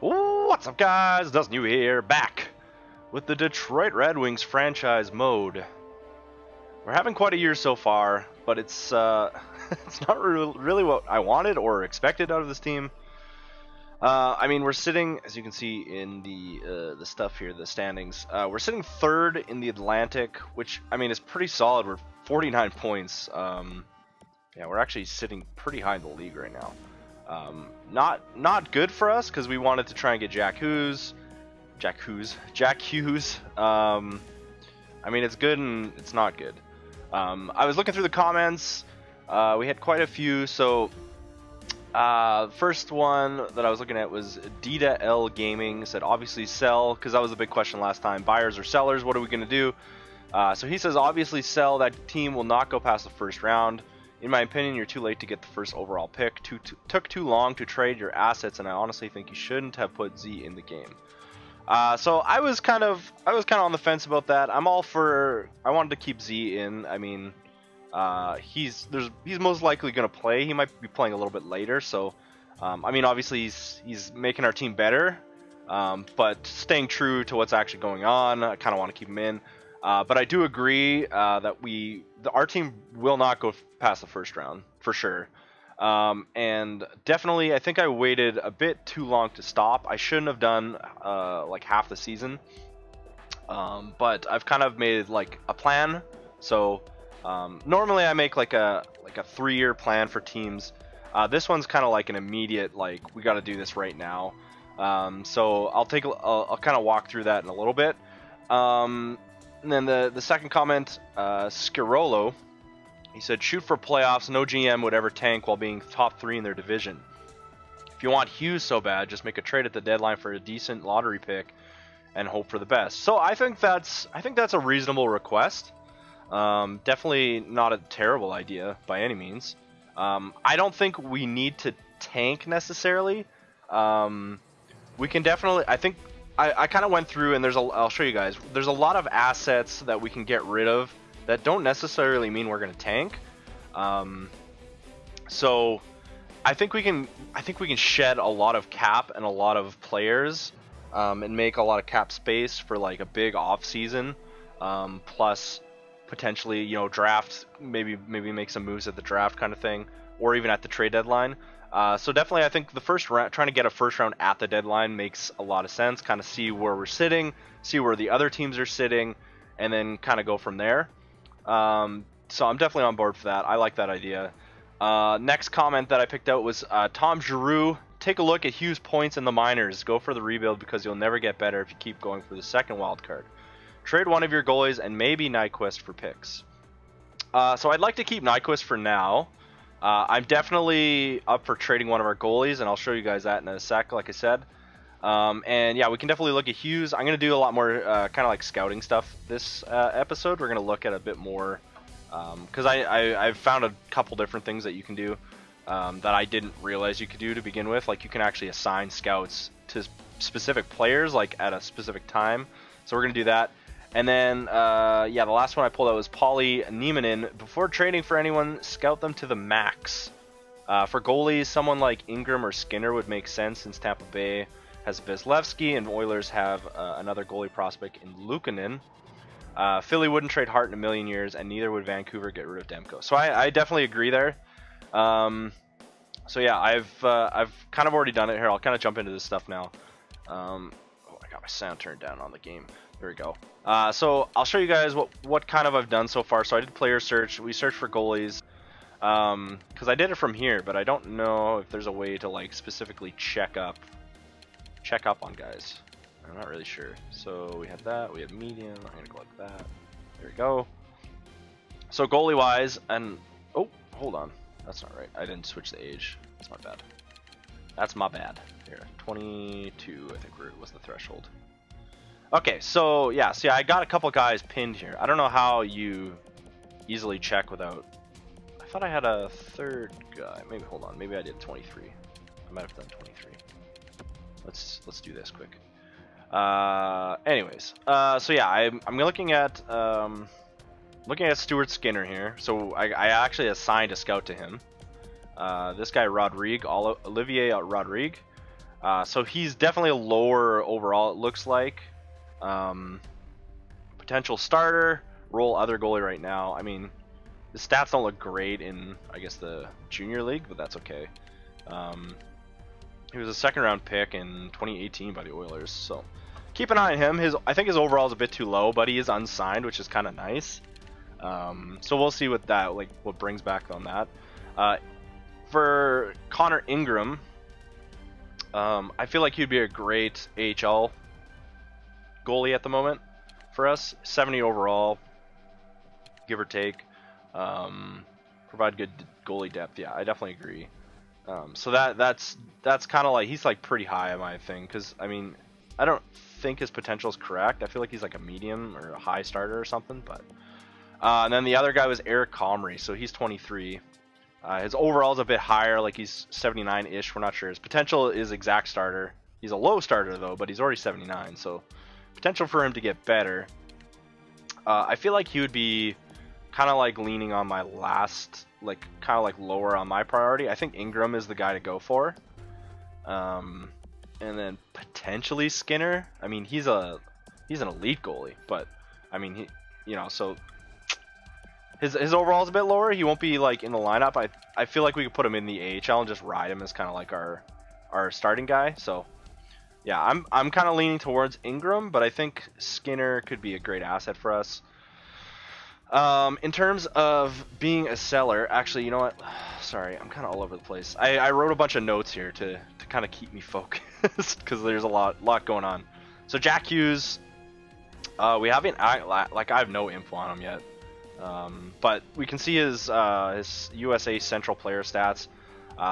What's up, guys? Dustin you here, back with the Detroit Red Wings franchise mode. We're having quite a year so far, but it's it's not really what I wanted or expected out of this team. I mean, we're sitting, as you can see in the stuff here, the standings. We're sitting third in the Atlantic, which I mean is pretty solid. We're 49 points. Yeah, we're actually sitting pretty high in the league right now. Not good for us because we wanted to try and get Jack Hughes. I mean, it's good and it's not good. I was looking through the comments. We had quite a few. So first one that I was looking at was Dita L Gaming said obviously sell, because that was a big question last time. Buyers or sellers? What are we going to do? So he says obviously sell. That team will not go past the first round. In my opinion, you're too late to get the first overall pick. Took too long to trade your assets, and I honestly think you shouldn't have put Z in the game. So I was kind of on the fence about that. I'm all for. I wanted to keep Z in. I mean, he's most likely going to play. He might be playing a little bit later. So, I mean, obviously he's making our team better, but staying true to what's actually going on. I kind of want to keep him in. But I do agree that our team will not go past the first round for sure. And definitely, I think I waited a bit too long to stop. I shouldn't have done like half the season. But I've kind of made like a plan. So normally I make like a 3-year plan for teams. This one's kind of like an immediate, like, we got to do this right now. So I'll kind of walk through that in a little bit. And then the second comment, Skirolo, he said, shoot for playoffs. No GM would ever tank while being top 3 in their division. If you want Hughes so bad, just make a trade at the deadline for a decent lottery pick and hope for the best. So I think that's a reasonable request. Definitely not a terrible idea by any means. I don't think we need to tank necessarily. We can definitely, I kind of went through, and I'll show you guys. There's a lot of assets that we can get rid of that don't necessarily mean we're going to tank. So I think we can shed a lot of cap and a lot of players, and make a lot of cap space for like a big off season. Plus potentially, you know, draft, maybe make some moves at the draft kind of thing, or even at the trade deadline. So definitely, I think the first round, trying to get a first round at the deadline makes a lot of sense. Kind of see where we're sitting, see where the other teams are sitting, and then kind of go from there. So I'm definitely on board for that. I like that idea. Next comment that I picked out was Tom Giroux. Take a look at Hughes' points in the minors. Go for the rebuild because you'll never get better if you keep going for the second wild card. Trade one of your goalies and maybe Nyquist for picks. So I'd like to keep Nyquist for now. I'm definitely up for trading one of our goalies, and I'll show you guys that in a sec, like I said. And yeah, we can definitely look at Hughes. I'm going to do a lot more kind of like scouting stuff this episode. We're going to look at a bit more, because I've found a couple different things that you can do that I didn't realize you could do to begin with. Like, you can actually assign scouts to specific players, like at a specific time. So we're going to do that. And then, yeah, the last one I pulled out was Paulie Niemanen. Before trading for anyone, scout them to the max. For goalies, someone like Ingram or Skinner would make sense since Tampa Bay has Vasilevsky and Oilers have another goalie prospect in Luukkonen. Philly wouldn't trade Hart in a million years, and neither would Vancouver get rid of Demko. So I definitely agree there. So yeah, I've kind of already done it here. I'll kind of jump into this stuff now. Oh, I got my sound turned down on the game. There we go. So I'll show you guys what kind of I've done so far. So I did player search. We searched for goalies. Because I did it from here, but I don't know if there's a way to like specifically check up on guys. I'm not really sure. So we have that. We have medium. I'm gonna go like that. There we go. So goalie wise, and oh, hold on. That's not right. I didn't switch the age. That's my bad. That's my bad. Here, 22. I think was the threshold. Okay, so yeah, see, I got a couple guys pinned here. I don't know how you easily check without. I thought I had a third guy. Maybe, hold on. Maybe I did 23. I might have done 23. Let's do this quick. Anyways, so yeah, I'm looking at Stuart Skinner here. So I actually assigned a scout to him. This guy Olivier Rodrigue. So he's definitely a lower overall, it looks like. Potential starter, role other goalie right now. I mean, the stats don't look great in, I guess, the junior league, but that's okay. He was a second-round pick in 2018 by the Oilers, so keep an eye on him. I think his overall is a bit too low, but he is unsigned, which is kind of nice. So we'll see what what brings back on that. For Connor Ingram, I feel like he'd be a great AHL goalie at the moment for us. 70 overall, give or take. Provide good goalie depth. Yeah, I definitely agree. So that's kind of like, he's like pretty high on my thing, because I mean, I don't think his potential is correct. I feel like he's like a medium or a high starter or something. But and then the other guy was Eric Comrie, so he's 23. His overall is a bit higher, like he's 79-ish. We're not sure. His potential is exact starter. He's a low starter though, but he's already 79, so potential for him to get better. I feel like he would be kind of like leaning on my last, like kind of like lower on my priority. I think Ingram is the guy to go for. And then potentially Skinner. I mean, he's an elite goalie, but I mean, so his overall is a bit lower. He won't be like in the lineup. I feel like we could put him in the AHL and just ride him as kind of like our starting guy. So yeah, I'm kind of leaning towards Ingram, but I think Skinner could be a great asset for us. In terms of being a seller, actually, you know what? Sorry, I'm kind of all over the place. I wrote a bunch of notes here to kind of keep me focused, because there's a lot going on. So Jack Hughes, we haven't, like, I have no info on him yet. But we can see his USA Central player stats.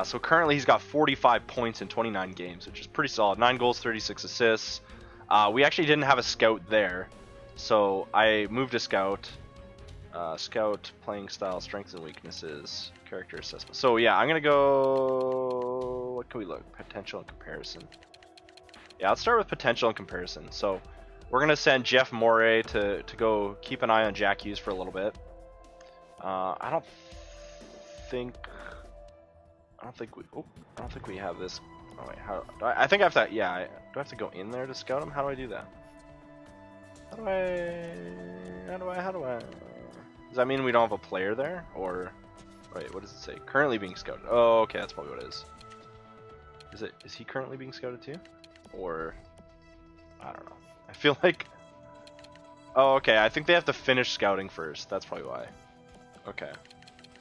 So currently he's got 45 points in 29 games, which is pretty solid. 9 goals, 36 assists. We actually didn't have a scout there, so I moved a scout. Scout, playing style, strengths and weaknesses, character assessment. So yeah, I'm gonna go, what can we look? Potential and comparison. Yeah, let's start with potential and comparison. So we're gonna send Jeff Moray to go keep an eye on Jack Hughes for a little bit. I don't think we have this. Oh wait, how do I think I have to, yeah, do I have to go in there to scout him? How do I do that? How do I does that mean we don't have a player there? Or wait, what does it say? Currently being scouted. Oh, okay, that's probably what it is. Is he currently being scouted too? Or I don't know. I feel like, oh, okay, I think they have to finish scouting first. That's probably why. Okay.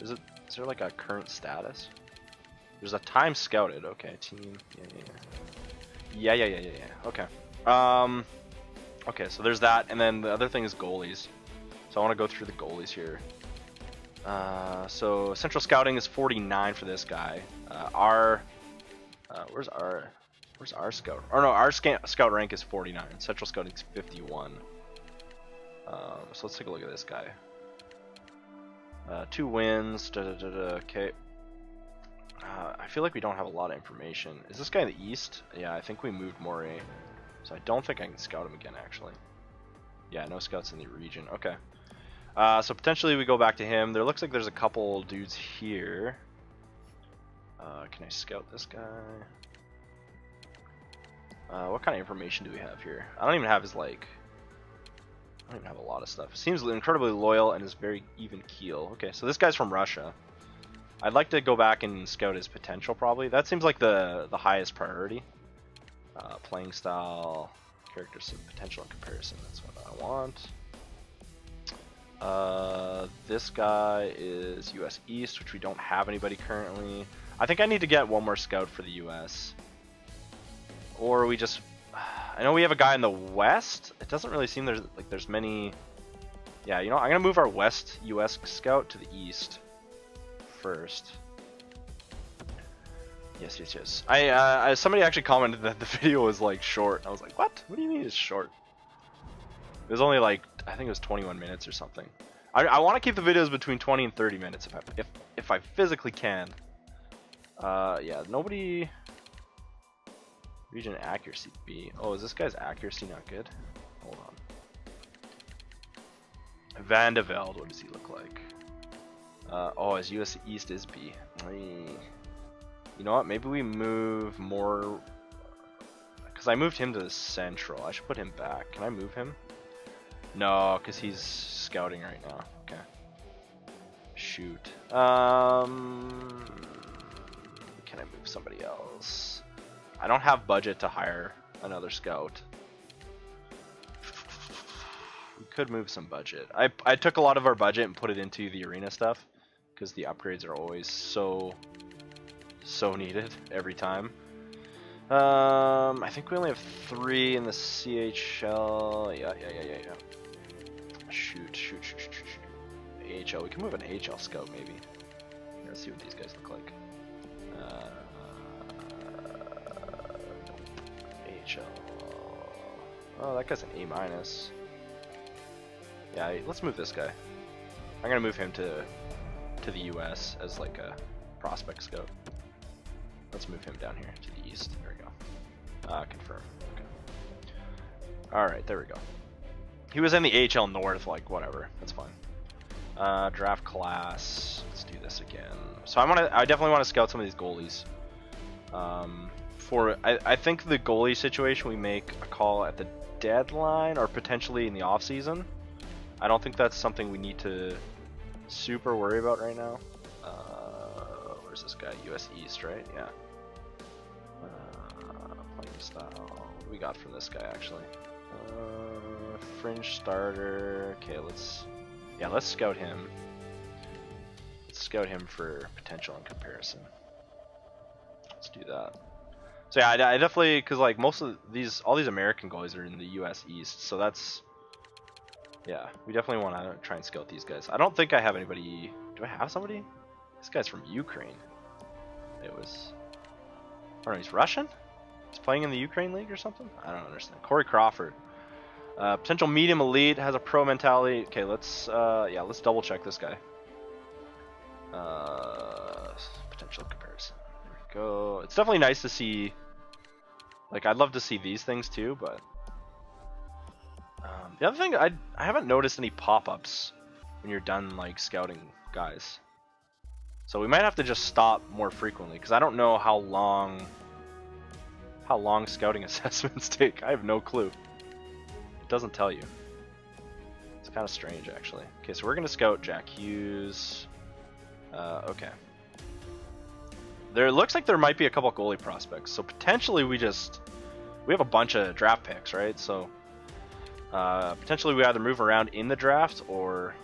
Is there like a current status? There's a time scouted. Okay, team. Yeah. Okay. Okay, so there's that, and then the other thing is goalies. So I want to go through the goalies here. So central scouting is 49 for this guy. Where's our scout? Oh no, our scout rank is 49. Central scouting is 51. So let's take a look at this guy. 2 wins. Okay. I feel like we don't have a lot of information. Is this guy in the East? Yeah, I think we moved Moray. So I don't think I can scout him again, actually. Yeah, no scouts in the region. Okay. So potentially we go back to him. There looks like there's a couple dudes here. Can I scout this guy? What kind of information do we have here? I don't even have his, like, I don't even have a lot of stuff. Seems incredibly loyal and is very even keel. Okay, so this guy's from Russia. I'd like to go back and scout his potential, probably. That seems like the highest priority. Playing style, characters, potential and comparison. That's what I want. This guy is US East, which we don't have anybody currently. I think I need to get one more scout for the US. Or we just, I know we have a guy in the West. It doesn't really seem there's many. Yeah, you know, I'm gonna move our West US scout to the East first. Yes. Somebody actually commented that the video was like short. I was like, what? What do you mean it's short? It was only like, I think it was 21 minutes or something. I want to keep the videos between 20 and 30 minutes if I physically can. Yeah, nobody. Region accuracy B. Oh, is this guy's accuracy not good? Hold on. Van de Velde, what does he look like? Oh, his US East is B. You know what? Maybe we move more. because I moved him to the central. I should put him back. Can I move him? No, because he's scouting right now. Okay. Shoot. Can I move somebody else? I don't have budget to hire another scout. We could move some budget. I took a lot of our budget and put it into the arena stuff because the upgrades are always so needed every time. I think we only have 3 in the CHL. Yeah. Shoot. AHL. We can move an AHL scout maybe. Let's see what these guys look like. AHL. Oh, that guy's an A-. Yeah, let's move this guy. I'm gonna move him to the US as like a prospect scout. Let's move him down here to the east. There we go. Confirm. Okay. Alright, there we go. He was in the AHL North, like whatever. That's fine. Draft class. Let's do this again. So I definitely want to scout some of these goalies. I think the goalie situation we make a call at the deadline or potentially in the off season. I don't think that's something we need to super worry about right now. Where's this guy? US East, right? Yeah. Playing style. What do we got from this guy actually? Fringe starter. Okay, let's scout him. Let's scout him for potential and comparison. Let's do that. So yeah, I definitely, because like all these American goalies are in the US East, so that's, yeah, we definitely want to try and scout these guys. I don't think I have anybody. Do I have somebody? This guy's from Ukraine. Or he's Russian? He's playing in the Ukraine League or something? I don't understand. Corey Crawford. Potential medium elite, has a pro mentality. Okay, let's double check this guy. Potential comparison. There we go. It's definitely nice to see, like, I'd love to see these things too, but the other thing, I haven't noticed any pop-ups when you're done like scouting guys. So we might have to just stop more frequently because I don't know how long scouting assessments take. I have no clue. It doesn't tell you. It's kind of strange actually. Okay, so we're gonna scout Jack Hughes. Okay. There looks like there might be a couple goalie prospects. So potentially we have a bunch of draft picks, right? So potentially we either move around in the draft or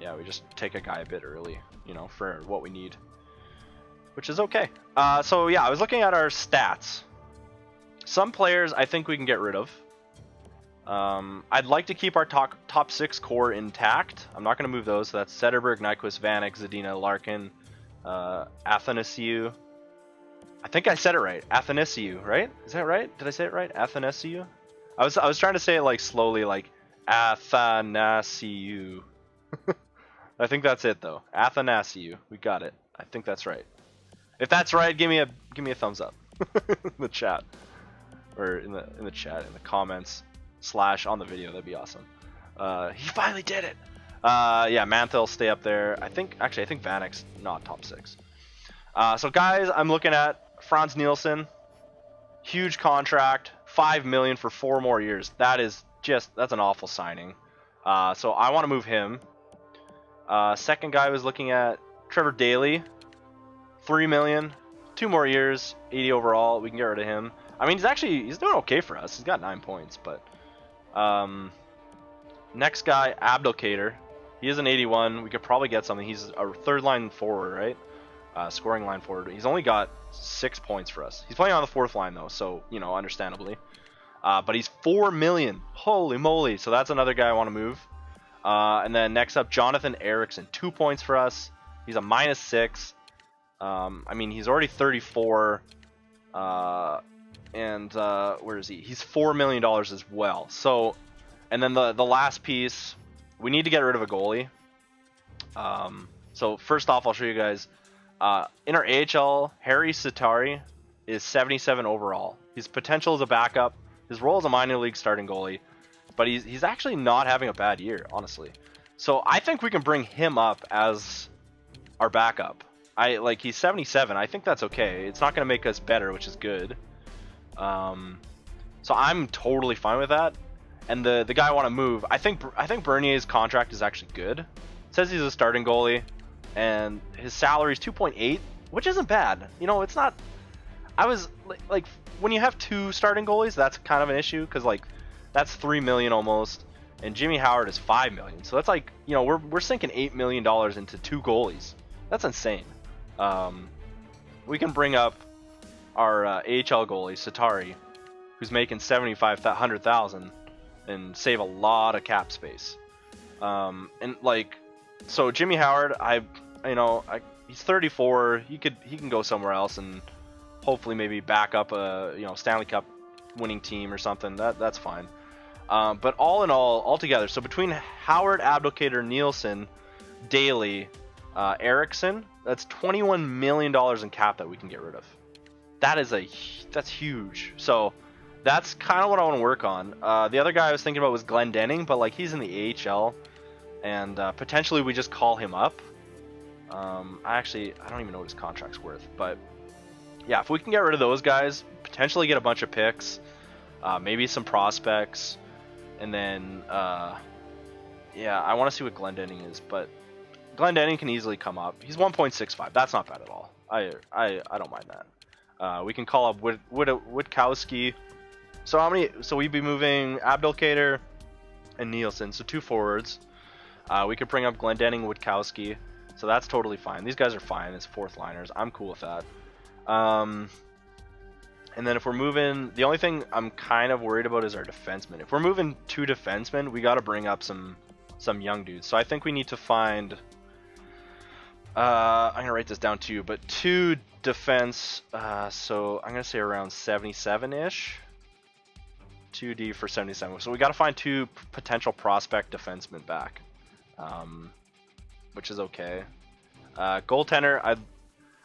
yeah, we just take a guy a bit early, you know, for what we need, which is okay. So yeah, I was looking at our stats. Some players I think we can get rid of. I'd like to keep our top 6 core intact. I'm not going to move those. So that's Sederberg, Nyquist, Vanek, Zadina, Larkin, Athanasiou. I think I said it right. Athanasiou, right? Is that right? Did I say it right? Athanasiou? I was trying to say it like slowly, like Athanasiou. I think that's it though. Athanasiou. We got it. I think that's right. If that's right, give me a thumbs up in the chat, or in the chat, in the comments / on the video. That'd be awesome. He finally did it. Yeah, Manthel stay up there. I think Vanek's not top 6. So guys, I'm looking at Franz Nielsen. Huge contract, $5 million for 4 more years. That's an awful signing. So I want to move him. Second guy I was looking at, Trevor Daley, $3 million, 2 more years, 80 overall. We can get rid of him. I mean, he's doing okay for us. He's got 9 points, but next guy, Abdelkader. He is an 81. We could probably get something. He's a third line forward, right? Scoring line forward. He's only got 6 points for us. He's playing on the 4th line though, so you know, understandably. But he's $4 million. Holy moly! So that's another guy I want to move. And then next up, Jonathan Eriksson, 2 points for us. He's a -6. I mean, he's already 34. And where is he? He's $4 million as well. So, and then the last piece, we need to get rid of a goalie. So first off, I'll show you guys. In our AHL, Harry Satari is 77 overall. His potential is a backup. His role is a minor league starting goalie, but he's actually not having a bad year, honestly. So I think we can bring him up as our backup. He's 77. I think that's okay. It's not going to make us better, which is good. So I'm totally fine with that. And the guy I want to move, I think Bernier's contract is actually good. It says he's a starting goalie, and his salary is 2.8, which isn't bad. You know, it's not. I was like when you have 2 starting goalies, that's kind of an issue because like that's $3 million almost, and Jimmy Howard is $5 million. So that's like, you know, we're sinking $8 million into 2 goalies. That's insane. We can bring up our AHL goalie Satari, who's making $7,500,000, and save a lot of cap space. And like, so Jimmy Howard, he's 34. He can go somewhere else and hopefully maybe back up a Stanley Cup winning team or something. That's fine. But all in all together, so between Howard, Abdelkader, Nielsen, Daly, Erickson, that's $21 million in cap that we can get rid of. That's huge. So that's kind of what I want to work on. The other guy I was thinking about was Glenn Denning, but like he's in the AHL, and potentially we just call him up. I don't even know what his contract's worth, but yeah, if we can get rid of those guys, potentially get a bunch of picks, maybe some prospects, and then yeah, I want to see what Glenn Denning is, but Glenn Denning can easily come up. He's 1.65. That's not bad at all. I don't mind that. We can call up Witkowski. So we'd be moving Abdelkader and Nielsen, so 2 forwards. We could bring up Glendening, Witkowski, so that's totally fine. These guys are fine as 4th liners. I'm cool with that. And then if we're moving, the only thing I'm kind of worried about is our defensemen. If we're moving 2 defensemen, we got to bring up some young dudes. So I think we need to find. I'm gonna write this down too, but 2 defense. So I'm gonna say around 77-ish. 2D for 77. So we got to find 2 potential prospect defensemen back, which is okay. Goaltender,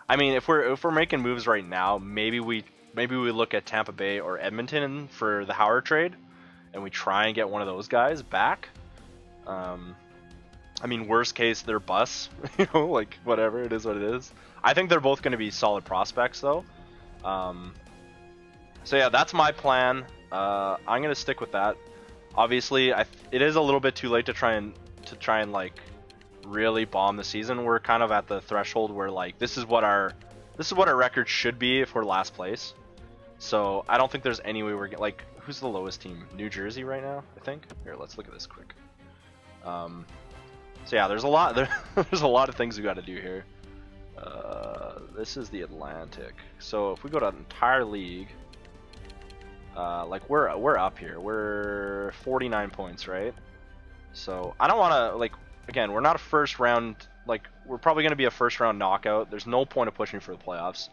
I mean, if we're making moves right now, maybe we look at Tampa Bay or Edmonton for the Howard trade, and we try and get one of those guys back. I mean, worst case, they're busts. You know, like whatever, it is what it is. I think they're both going to be solid prospects though. So yeah, that's my plan. I'm gonna stick with that. Obviously, it is a little bit too late to try and like really bomb the season. We're kind of at the threshold where like this is what our record should be if we're last place. So I don't think there's any way we're like, who's the lowest team? New Jersey right now, I think. Here, let's look at this quick. So yeah, there's a lot there's a lot of things we got to do here. This is the Atlantic. So if we go to entire league. Like we're up here. We're 49 points, right? So I don't want to like, again, we're not a first round. Like we're probably going to be a first round knockout. There's no point of pushing for the playoffs.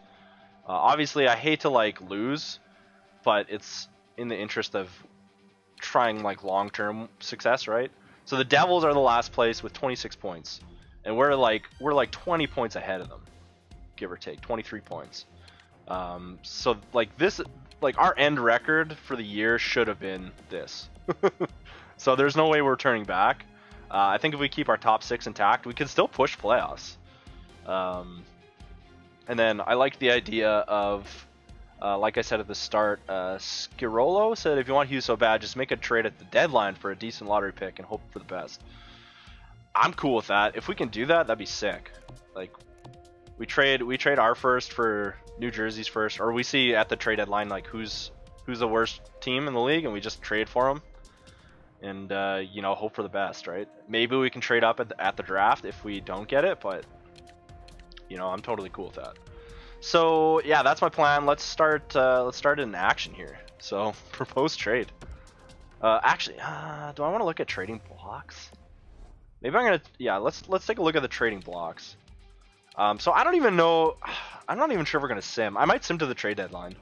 Obviously, I hate to like lose, but it's in the interest of trying like long term success, right? So the Devils are the last place with 26 points, and we're like 20 points ahead of them, give or take 23 points. So like this. Like our end record for the year should have been this. So there's no way we're turning back. I think if we keep our top 6 intact, we can still push playoffs. And then I like the idea of, like I said at the start, Skirolo said if you want Hughes so bad, just make a trade at the deadline for a decent lottery pick and hope for the best. I'm cool with that. If we can do that, that'd be sick. Like we trade our first for New Jersey's first, or we see at the trade deadline like who's the worst team in the league, and we just trade for them, and you know, hope for the best, right? Maybe we can trade up at the draft if we don't get it, but you know, I'm totally cool with that. So yeah, that's my plan. Let's start in action here. So propose trade. Actually, do I want to look at trading blocks? Maybe I'm gonna, yeah. Let's take a look at the trading blocks. So I don't even know. I'm not even sure if we're gonna sim. I might sim to the trade deadline.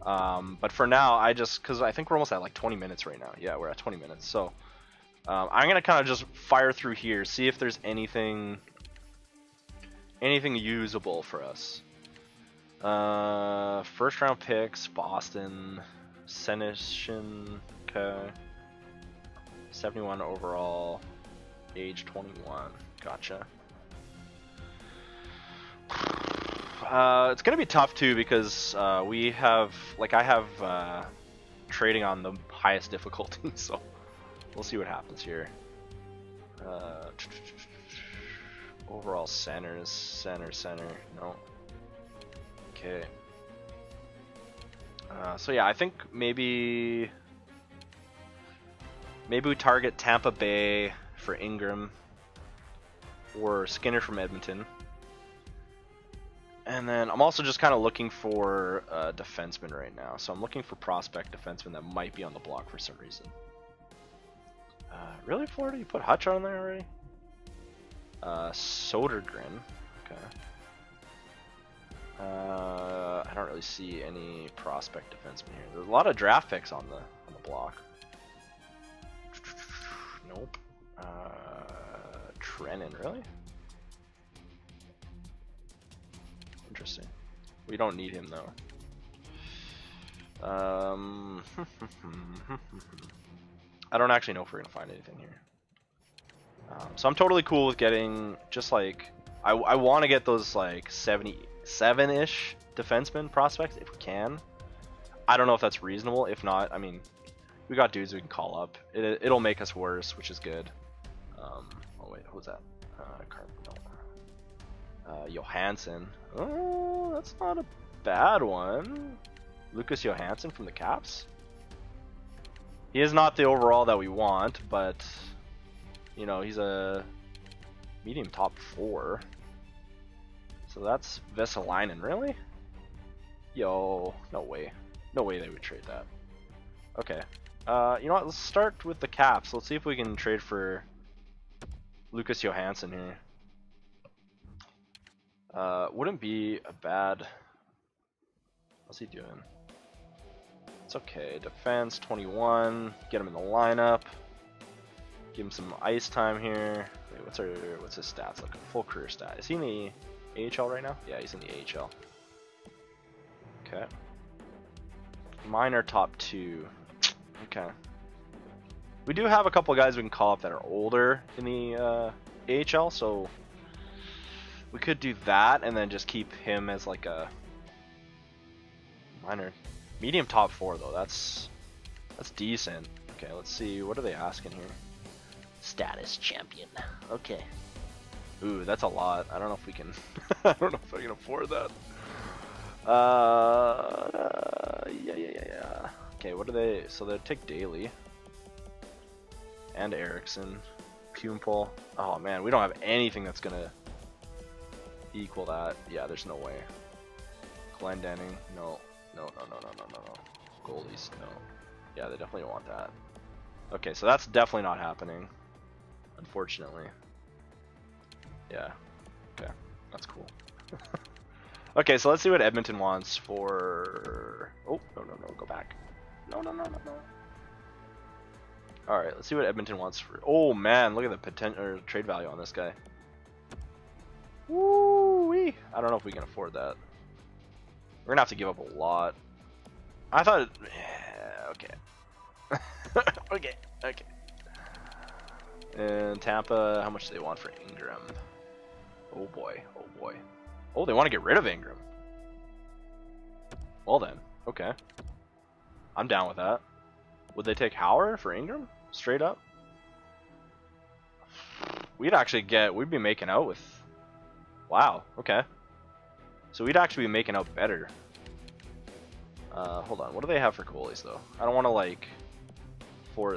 But for now, because I think we're almost at like 20 minutes right now. Yeah, we're at 20 minutes. So I'm gonna kind of just fire through here, see if there's anything usable for us. First round picks, Boston, Senishin, okay. 71 overall, age 21. Gotcha. It's gonna be tough too because we have, like, I have trading on the highest difficulty, so we'll see what happens here. Overall centers, center. No. Okay. So yeah, I think maybe we target Tampa Bay for Ingram or Skinner from Edmonton. And then I'm also just kind of looking for a defenseman right now. So I'm looking for prospect defenseman that might be on the block for some reason. Really, Florida? You put Hutch on there already? Sodergren. Okay. I don't really see any prospect defenseman here. There's a lot of draft picks on the block. Nope. Trennan, really? Interesting. We don't need him though. I don't actually know if we're gonna find anything here. So I'm totally cool with getting just like I want to get those like 77-ish defenseman prospects if we can. I don't know if that's reasonable. If not, I mean, we got dudes we can call up. It'll make us worse, which is good. Oh wait, who's that? Johansson. Oh, that's not a bad one. Lucas Johansson from the Caps. He is not the overall that we want, but you know, he's a medium top 4. So that's Vesalainen, really? Yo, no way. No way they would trade that. Okay. You know what, let's start with the Caps. Let's see if we can trade for Lucas Johansson here. Wouldn't be a bad... What's he doing? It's okay. Defense 21. Get him in the lineup. Give him some ice time here. Wait, what's his stats looking? Full career stat. Is he in the AHL right now? Yeah, he's in the AHL. Okay. Minor top 2. Okay. We do have a couple of guys we can call up that are older in the AHL, so we could do that and then just keep him as like a minor. Medium top 4 though. That's decent. Okay, let's see. What are they asking here? Status champion. Okay. Ooh, that's a lot. I don't know if we can. I don't know if I can afford that. Yeah. Okay, what do they? So they take Daly and Erickson, Pumple. Oh man, we don't have anything that's gonna equal that. Yeah, there's no way. Glendening, no. Goalies, no. Yeah, they definitely don't want that. Okay, so that's definitely not happening, unfortunately. Yeah. Okay, that's cool. Okay, so let's see what Edmonton wants for... Oh, no, go back. No. Alright, let's see what Edmonton wants for... Oh, man, look at the potential trade value on this guy. Woo-wee! I don't know if we can afford that. We're gonna have to give up a lot. I thought... Yeah, okay. Okay. And Tampa, how much do they want for Ingram? Oh boy. Oh, they want to get rid of Ingram. Well then, okay. I'm down with that. Would they take Howard for Ingram? Straight up? We'd be making out with... Wow, okay. So we'd actually be making out better. Hold on, what do they have for goalies though? I don't want to like...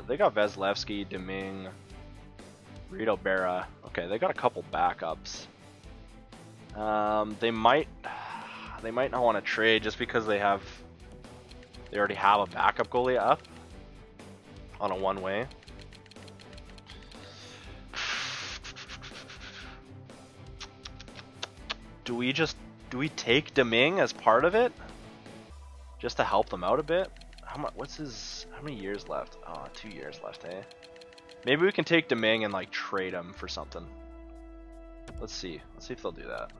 They got Vasilevsky, Deming, Rito Berra. Okay, they got a couple backups. They might not want to trade just because they already have a backup goalie up on a one-way. Do we take Deming as part of it just to help them out a bit? How many years left? Oh, 2 years left, hey. Maybe we can take Deming and like trade him for something. Let's see if they'll do that.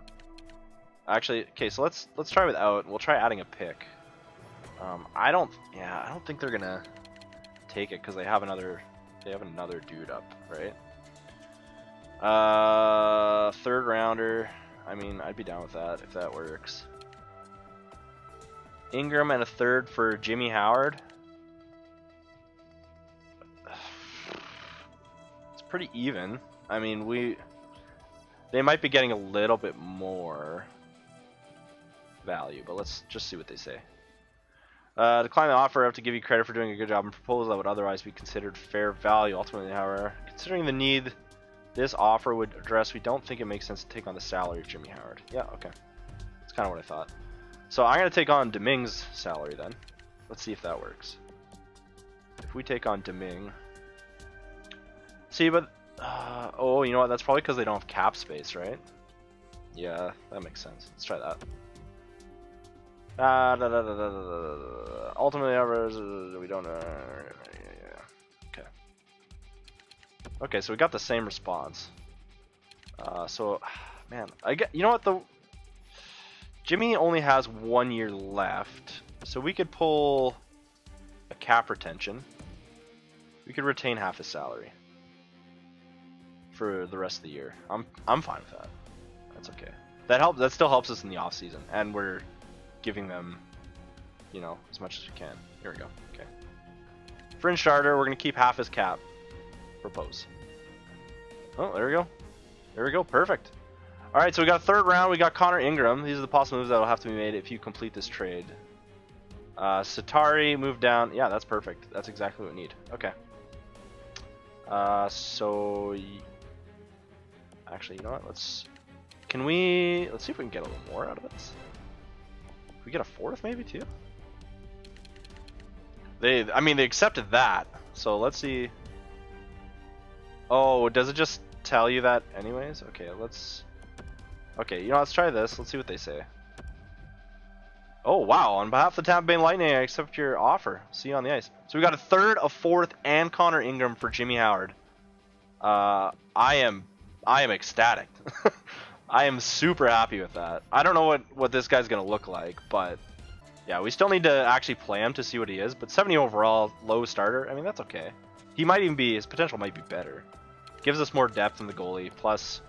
Actually, okay, so let's try without. We'll try adding a pick. I don't think they're gonna take it because they have another dude up, right? Third rounder. I mean, I'd be down with that if that works. Ingram and a third for Jimmy Howard. It's pretty even. I mean, they might be getting a little bit more value, but let's just see what they say. Decline the offer. I have to give you credit for doing a good job in proposal that would otherwise be considered fair value. Ultimately, however, considering the need this offer would address, we don't think it makes sense to take on the salary of Jimmy Howard. Yeah, okay. That's kind of what I thought. So I'm going to take on Deming's salary then. Let's see if that works. If we take on Deming... See, but... oh, you know what? That's probably because they don't have cap space, right? Yeah, that makes sense. Let's try that. Ultimately, we don't... Okay. Okay, so we got the same response. So, man, I get... You know what, the... Jimmy only has 1 year left, so we could pull a cap retention. We could retain half his salary for the rest of the year. I'm fine with that. That's okay. That still helps us in the off season, and we're giving them, you know, as much as we can. Here we go. Okay. Fringe starter, we're gonna keep half his cap. Propose. Oh, there we go. There we go. Perfect. All right, so we got a third round. We got Connor Ingram. These are the possible moves that will have to be made if you complete this trade. Satari moved down. Yeah, that's perfect. That's exactly what we need. Okay. So actually, you know what? Let's see if we can get a little more out of this. Can we get a fourth maybe too? I mean, they accepted that. So let's see. Oh, does it just tell you that anyways? Okay, you know, let's try this. Let's see what they say. Oh, wow. On behalf of the Tampa Bay Lightning, I accept your offer. See you on the ice. So we got a third, a fourth, and Connor Ingram for Jimmy Howard. I am ecstatic. I am super happy with that. I don't know what this guy's going to look like, but yeah, we still need to actually play him to see what he is. But 70 overall, low starter, I mean, that's okay. He might even be, his potential might be better. Gives us more depth in the goalie, plus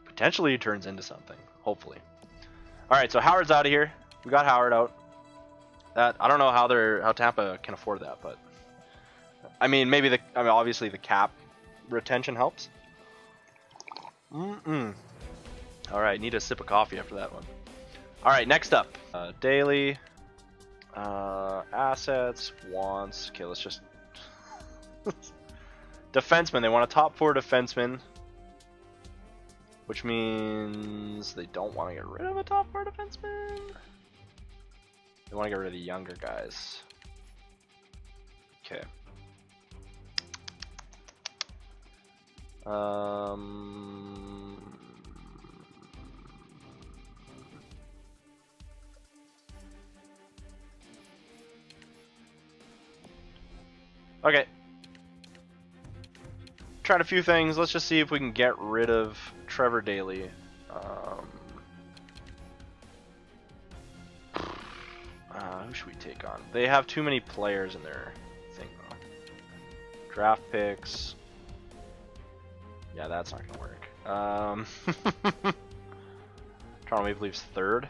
potentially he turns into something, hopefully. All right, so Howard's out of here. We got Howard out. That I don't know how Tampa can afford that, but I mean obviously the cap retention helps. All right, need a sip of coffee after that one. All right, next up, daily assets, wants. Okay, let's just defenseman. They want a top 4 defenseman, which means they don't want to get rid of a top 4 defenseman. They want to get rid of the younger guys. Okay. Okay. Tried a few things. Let's just see if we can get rid of Trevor Daley. Who should we take on? They have too many players in their thing, though. Draft picks. Yeah, that's not gonna work. Toronto Maple Leafs third.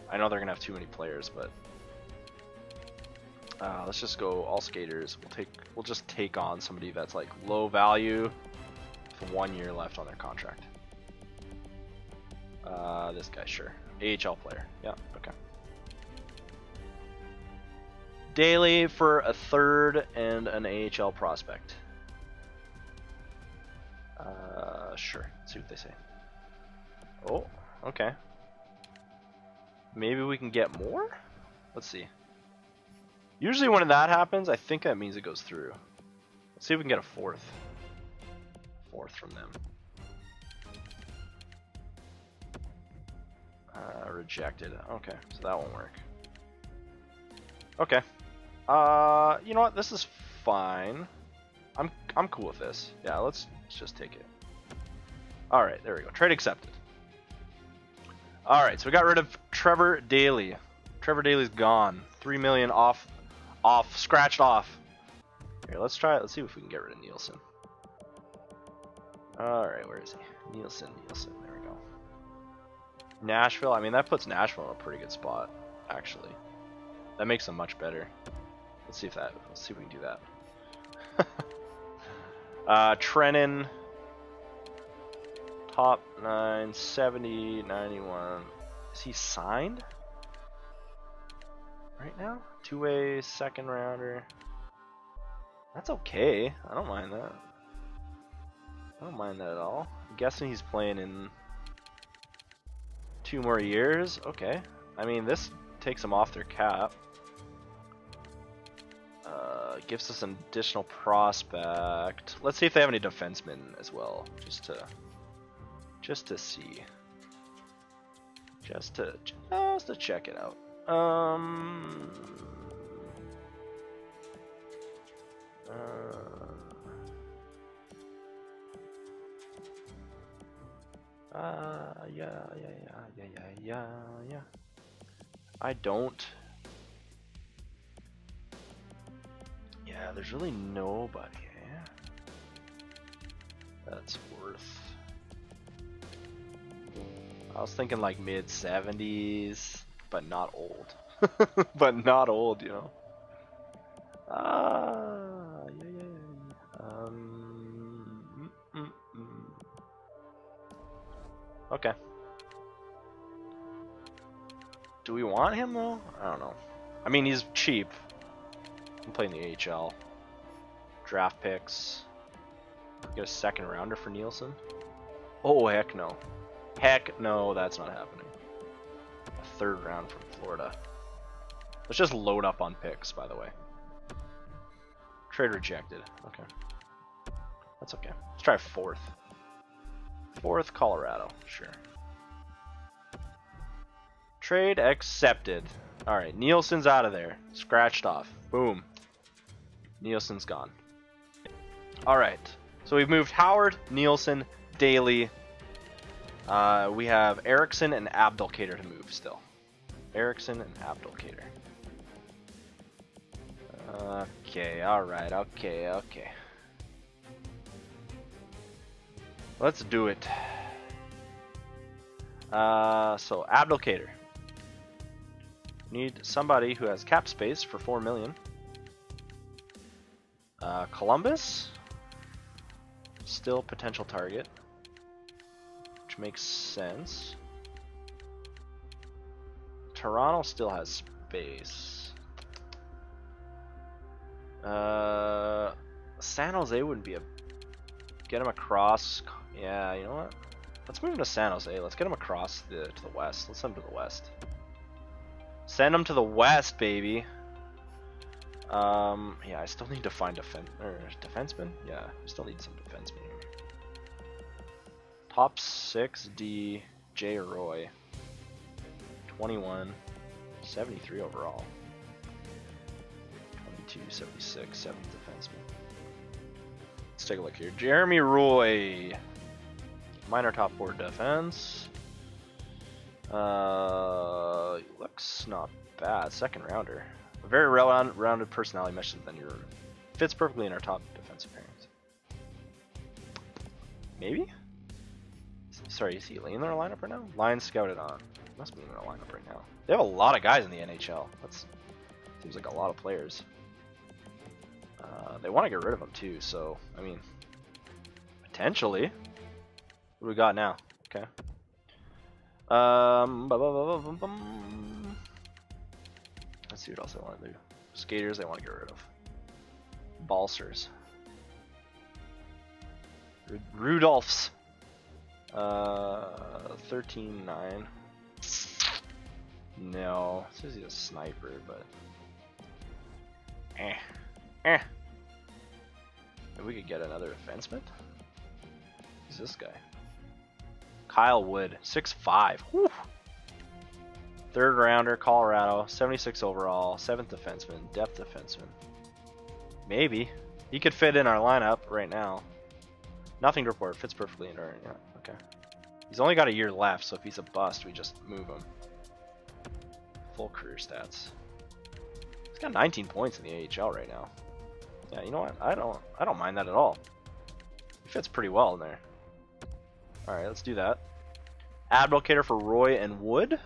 I know they're gonna have too many players, but let's just go all skaters. We'll just take on somebody that's like low value with 1 year left on their contract. This guy, sure. AHL player. Yeah, okay. Daily for a third and an AHL prospect. Sure. Let's see what they say. Oh, okay. Maybe we can get more? Let's see. Usually when that happens, I think that means it goes through. Let's see if we can get a fourth. Fourth from them. Rejected. Okay, so that won't work. Okay. You know what? This is fine. I'm cool with this. Yeah, let's just take it. All right, there we go. Trade accepted. All right, so we got rid of Trevor Daley. Trevor Daley's gone. 3 million off, scratched off. Here, let's try it. Let's see if we can get rid of Nielsen. All right, where is he? Nielsen. There we go. Nashville. I mean, that puts Nashville in a pretty good spot, actually. That makes them much better. Let's see if we can do that. Trennan. Top 9, 70, 91. Is he signed? Right now? Two-way second rounder. That's okay. I don't mind that. I don't mind that at all. I'm guessing he's playing in 2 more years. Okay. I mean, this takes them off their cap. Gives us an additional prospect. Let's see if they have any defensemen as well, just to see, just to check it out. Yeah. I don't. Yeah, there's really nobody. That's worth. I was thinking like mid 70s, but not old. But not old, you know. Okay. Do we want him though? I don't know. I mean, he's cheap. I'm playing the AHL. Draft picks. Get a second rounder for Nielsen. Oh heck no. Heck no, that's not happening. A 3rd round from Florida. Let's just load up on picks, by the way. Trade rejected. Okay. That's okay. Let's try 4th. 4th, Colorado. Sure. Trade accepted. Alright, Nielsen's out of there. Scratched off. Boom. Nielsen's gone. Alright. So we've moved Howard, Nielsen, Daly. We have Erickson and Abdelkader to move still. Erickson and Abdelkader. Okay, alright, okay. Let's do it. So Abdelkader. Need somebody who has cap space for 4 million. Columbus. Still potential target. Which makes sense. Toronto still has space. San Jose wouldn't be a... Get him across... Yeah, you know what? Let's move him to San Jose. Let's get him across to the west. Let's send him to the west. Send him to the west, baby. Yeah, I still need to find defenseman. Yeah, I still need some defensemen here. Top 6 D J Roy. 21, 73 overall. 22, 76, 7th defenseman. Let's take a look here. Jeremy Roy. Minor top 4 defense. Looks not bad. 2nd rounder. A very rounded personality meshes than your fits perfectly in our top defensive pairings. Maybe? Sorry, is he in their lineup right now? Line scouted on. Must be in their lineup right now. They have a lot of guys in the NHL. That's seems like a lot of players. They want to get rid of them too, so I mean, potentially. What do we got now? Okay. Let's see what else I want to do. Skaters, I want to get rid of. Balsers. Rudolphs. 13-9. No, it says he's a sniper, but maybe we could get another defenseman. Who's this guy? Kyle Wood, 6'5". Whew. 3rd rounder, Colorado, 76 overall, 7th defenseman, depth defenseman. Maybe he could fit in our lineup right now. Nothing to report. Fits perfectly in our. Yeah, okay. He's only got a year left, so if he's a bust, we just move him. Full career stats. He's got 19 points in the AHL right now. Yeah, you know what? I don't mind that at all. He fits pretty well in there. Alright, let's do that. Advocator for Roy and Wood.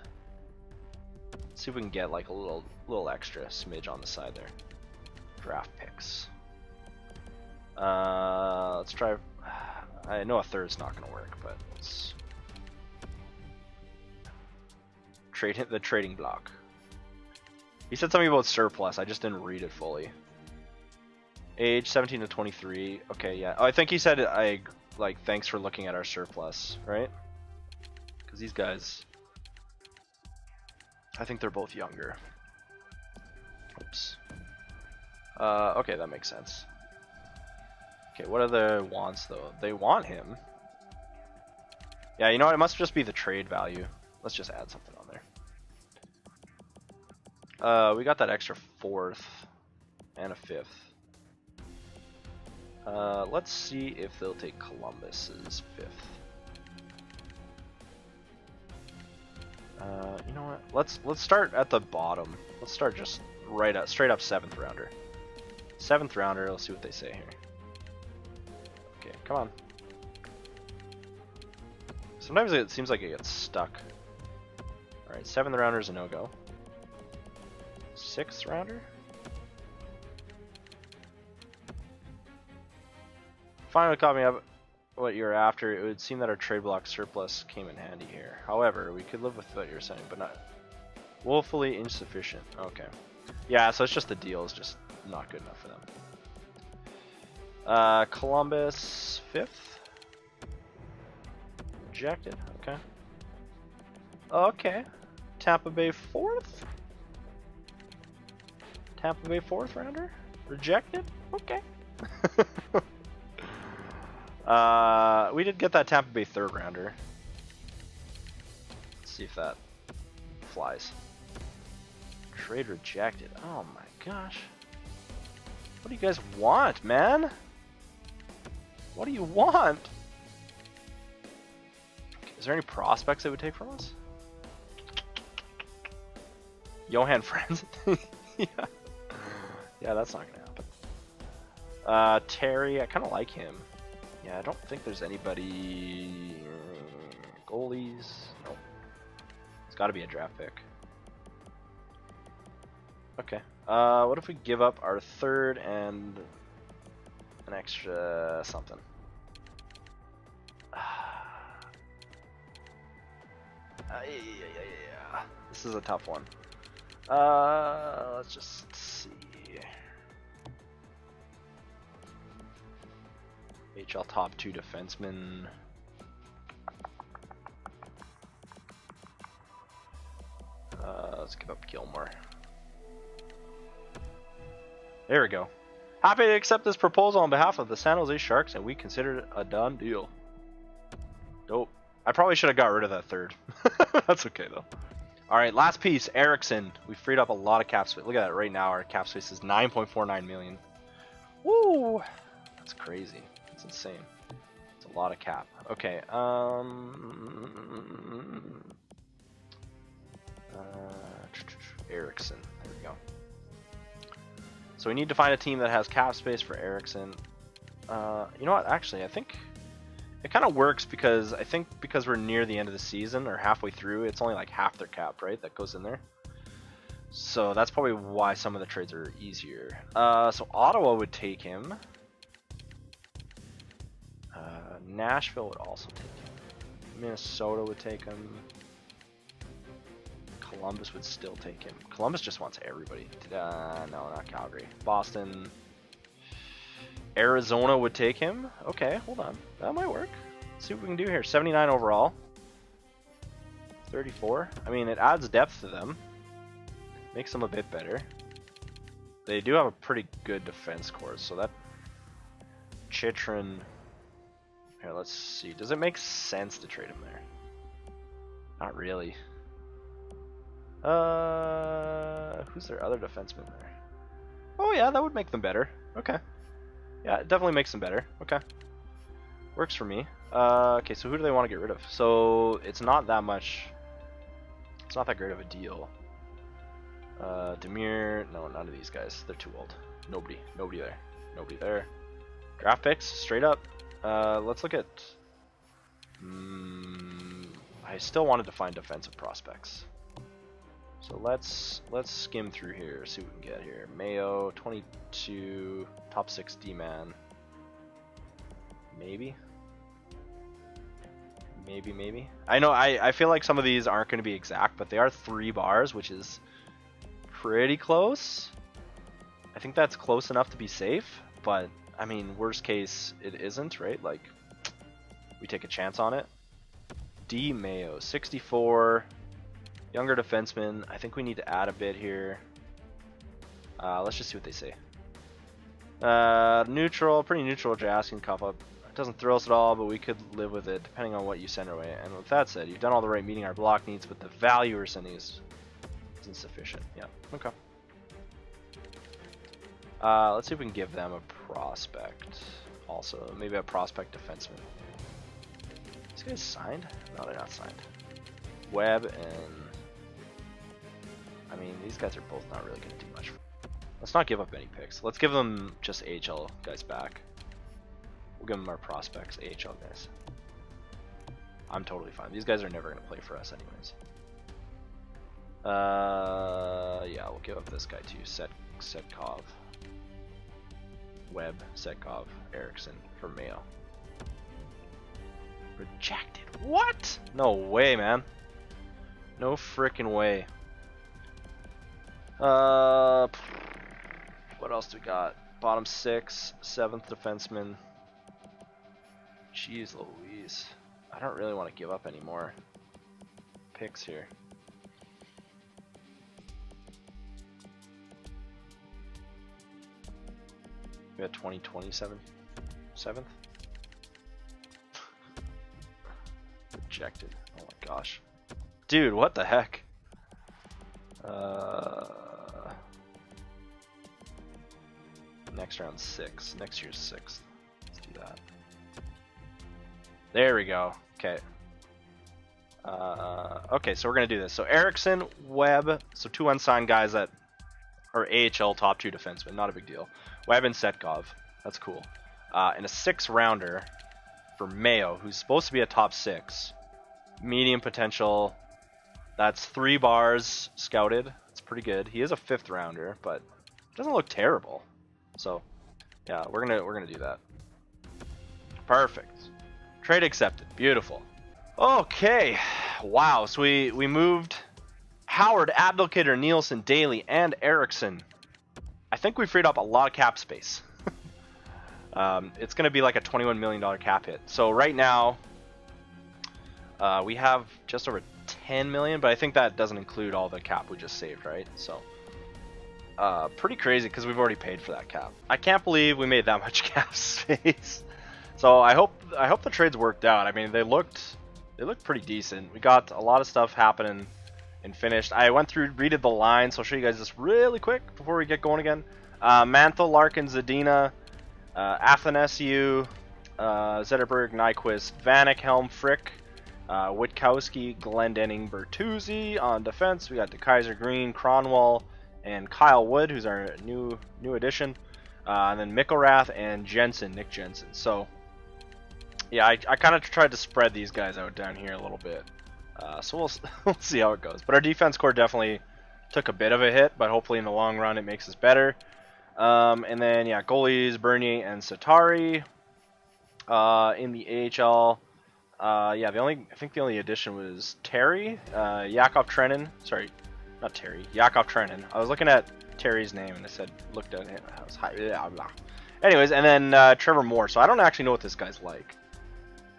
Let's see if we can get like a little extra smidge on the side there. Draft picks. Let's try. I know a third's not going to work, but let's hit the trading block. He said something about surplus. I just didn't read it fully. Age 17 to 23. Okay, yeah. Oh, I think he said thanks for looking at our surplus, right? Because these guys, I think they're both younger. Oops. Okay, that makes sense. Okay, what are the wants though? They want him. Yeah, you know what? It must just be the trade value. Let's just add something on there. We got that extra 4th and a 5th. Let's see if they'll take Columbus's 5th. You know what? Let's start at the bottom. Let's start just straight up 7th rounder. 7th rounder. Let's see what they say here. Okay, come on. Sometimes it seems like it gets stuck. All right, 7th rounder is a no-go. 6th rounder. Finally caught me up what you're after. It would seem that our trade block surplus came in handy here. However, we could live with what you're saying, but not woefully insufficient. Okay. Yeah, so it's just the deal is just not good enough for them. Columbus 5th. Rejected. Okay. Okay. Tampa Bay 4th. Tampa Bay 4th rounder. Rejected. Okay. We did get that Tampa Bay 3rd rounder. Let's see if that flies. Trade rejected. Oh my gosh. What do you guys want, man? What do you want? Is there any prospects they would take from us? Johan Franz? Yeah. Yeah, that's not gonna happen. Terry, I kind of like him. Yeah, I don't think there's anybody. Goalies? Nope. It's got to be a draft pick. Okay. What if we give up our 3rd and an extra something? Yeah. This is a tough one. Let's just see. HL top 2 defenseman. Let's give up Gilmore. There we go. Happy to accept this proposal on behalf of the San Jose Sharks, and we consider it a done deal. Dope. I probably should have got rid of that 3rd. That's okay though. Alright, last piece, Eriksson. We freed up a lot of cap space. Look at that right now, our cap space is 9.49 million. Woo! That's crazy. It's insane. It's a lot of cap. Okay, Eriksson. There we go. So we need to find a team that has cap space for Eriksson. You know what? Actually, I think it kind of works because because we're near the end of the season or halfway through, it's only like half their cap, right? That goes in there. So that's probably why some of the trades are easier. So Ottawa would take him. Nashville would also take him. Minnesota would take him. Columbus would still take him. Columbus just wants everybody. No, not Calgary. Boston. Arizona would take him. Okay, hold on. That might work. Let's see what we can do here. 79 overall. 34. I mean, it adds depth to them. Makes them a bit better. They do have a pretty good defense core, so that Chychrun. Here, let's see. Does it make sense to trade him there? Not really. Who's their other defenseman there? Oh yeah, that would make them better. Okay. Yeah, it definitely makes them better. Okay. Works for me. Okay, so who do they want to get rid of? So it's not that much. It's not that great of a deal. Demir, no, none of these guys. They're too old. Nobody there. Nobody there. Draft picks, straight up. Let's look at I still wanted to find defensive prospects. So let's skim through here, see what we can get here. Mayo, 22, top 6 D-man. Maybe. I know, I feel like some of these aren't going to be exact, but they are 3 bars, which is pretty close. I think that's close enough to be safe, but I mean, worst case, it isn't, right? Like, we take a chance on it. D. Mayo, 64, younger defenseman. I think we need to add a bit here. Let's just see what they say. Neutral, pretty neutral Jaskin cup up. It doesn't thrill us at all, but we could live with it depending on what you send our way. And with that said, you've done all the right meeting our block needs, but the value we're sending is insufficient. Yeah, okay. Let's see if we can give them a prospect. Also, maybe a prospect defenseman. These guys signed? No, they're not signed. Webb and... I mean, these guys are both not really going to do much. Let's not give up any picks. Let's give them just AHL guys back. We'll give them our prospects, AHL guys. I'm totally fine. These guys are never going to play for us anyways. Yeah, we'll give up this guy too. Setkov. Webb, Setkov, Eriksson for Mayo. Rejected. What? No way, man. No freaking way. What else do we got? Bottom 6, 7th defenseman. Jeez Louise. I don't really want to give up any more picks here. We got 2027. 7th? Rejected. Oh my gosh. Dude, what the heck? Next round 6. Next year's 6th. Let's do that. There we go. Okay. Okay, so we're gonna do this. So Eriksson, Webb, so 2 unsigned guys that are AHL top 2 defensemen. Not a big deal. Webb and Setkov. That's cool. And a 6th rounder for Mayo, who's supposed to be a top 6. Medium potential. That's 3 bars scouted. That's pretty good. He is a 5th rounder, but doesn't look terrible. So, yeah, we're gonna do that. Perfect. Trade accepted. Beautiful. Okay. Wow. So we moved Howard, Abdelkader, Nielsen, Daly, and Eriksson. I think we freed up a lot of cap space. It's going to be like a $21 million cap hit. So right now, we have just over 10 million, but I think that doesn't include all the cap we just saved, right? So, pretty crazy because we've already paid for that cap. I can't believe we made that much cap space. So I hope the trades worked out. I mean, they looked pretty decent. We got a lot of stuff happening and finished. I went through, redid the line, so I'll show you guys this really quick before we get going again. Mantle, Larkin, Zadina, Athanasiou, Zetterberg, Nyquist, Vanek, Helm, Frick, Witkowski, Glendening, Bertuzzi. On defense, we got DeKaiser, Green, Cronwall, and Kyle Wood, who's our new addition. And then Mickelrath and Jensen, Nick Jensen. So, yeah, I kind of tried to spread these guys out down here a little bit. So we'll see how it goes. But our defense core definitely took a bit of a hit, but hopefully in the long run it makes us better. And then, yeah, goalies, Bernier and Satari. In the AHL, yeah, I think the only addition was Terry, Yakov Trenin. Sorry, not Terry, Yakov Trenin. I was looking at Terry's name and I said, looked at him. I was high, blah, blah. Anyways, and then Trevor Moore. So I don't actually know what this guy's like.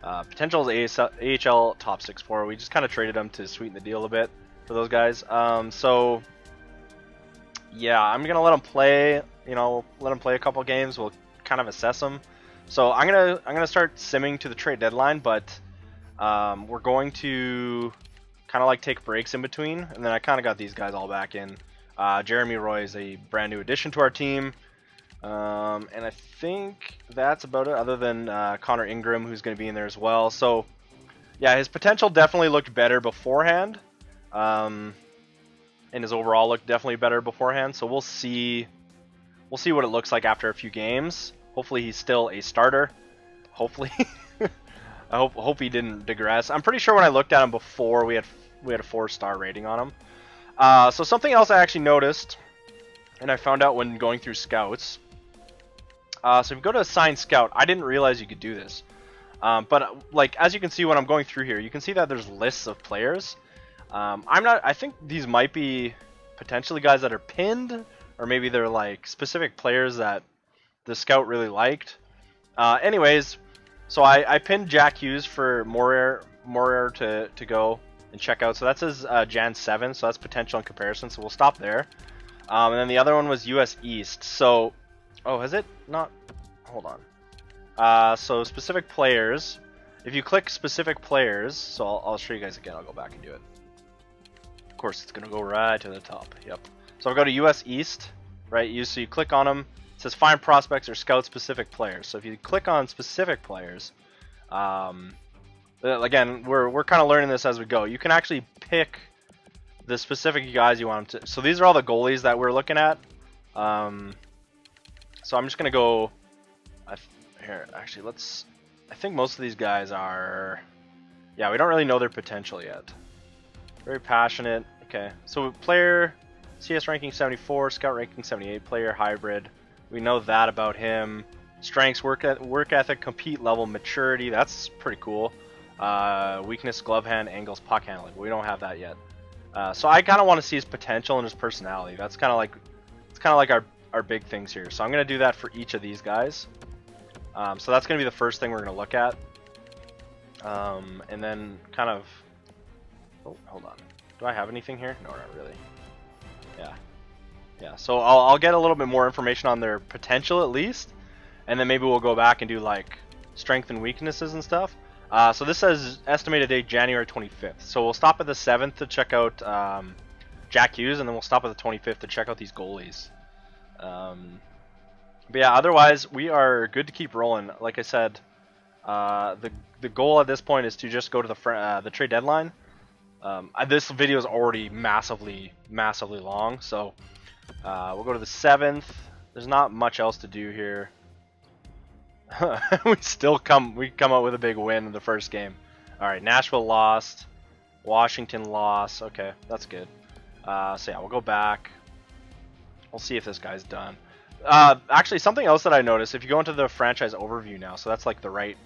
Potential is AHL top 6-4. We just kind of traded him to sweeten the deal a bit for those guys. So yeah, I'm gonna let him play. You know, let him play a couple games. We'll kind of assess him. So I'm gonna start simming to the trade deadline, but we're going to kind of like take breaks in between, and then I kind of got these guys all back in. Jeremy Roy is a brand new addition to our team. And I think that's about it, other than Connor Ingram, who's going to be in there as well. So, yeah, his potential definitely looked better beforehand. And his overall looked definitely better beforehand. So we'll see what it looks like after a few games. Hopefully he's still a starter. Hopefully. I hope he didn't digress. I'm pretty sure when I looked at him before, we had a 4-star rating on him. So something else I actually noticed, and I found out when going through scouts. So if you go to assign scout, I didn't realize you could do this. But like as you can see when I'm going through here, you can see that there's lists of players. I think these might be potentially guys that are pinned, or maybe they're like specific players that the scout really liked. Anyways, so I pinned Jack Hughes for more to go and check out. So that says Jan 7, so that's potential in comparison. So we'll stop there. And then the other one was US East. So, oh, has it not? Hold on. So specific players. If you click specific players, so I'll show you guys again. I'll go back and do it. Of course, it's gonna go right to the top. Yep. So I'll go to US East, right? So you click on them. It says find prospects or scout specific players. So if you click on specific players, again, we're kind of learning this as we go. You can actually pick the specific guys you want them to. So these are all the goalies that we're looking at. So I'm just gonna go here. Actually, I think most of these guys are. Yeah, we don't really know their potential yet. Very passionate. Okay, so player, CS ranking 74, scout ranking 78, player hybrid. We know that about him. Strengths, work ethic, compete level, maturity. That's pretty cool. Weakness, glove hand, angles, puck handling. We don't have that yet. So I kind of want to see his potential and his personality. That's kind of like our big things here. So I'm gonna do that for each of these guys. So that's gonna be the first thing we're gonna look at. And then kind of. Oh, hold on. Do I have anything here? No, not really. Yeah. Yeah, so I'll get a little bit more information on their potential at least, and then maybe we'll go back and do like strength and weaknesses and stuff. So this says estimated date January 25th. So we'll stop at the 7th to check out Jack Hughes, and then we'll stop at the 25th to check out these goalies. But yeah, otherwise we are good to keep rolling. Like I said, the goal at this point is to just go to the trade deadline. This video is already massively long, so. We'll go to the 7th. There's not much else to do here. we come out with a big win in the first game. All right, Nashville lost, Washington lost. Okay, that's good. So yeah, we'll go back. We'll see if this guy's done. Actually, something else that I noticed, if you go into the franchise overview now, so that's like the right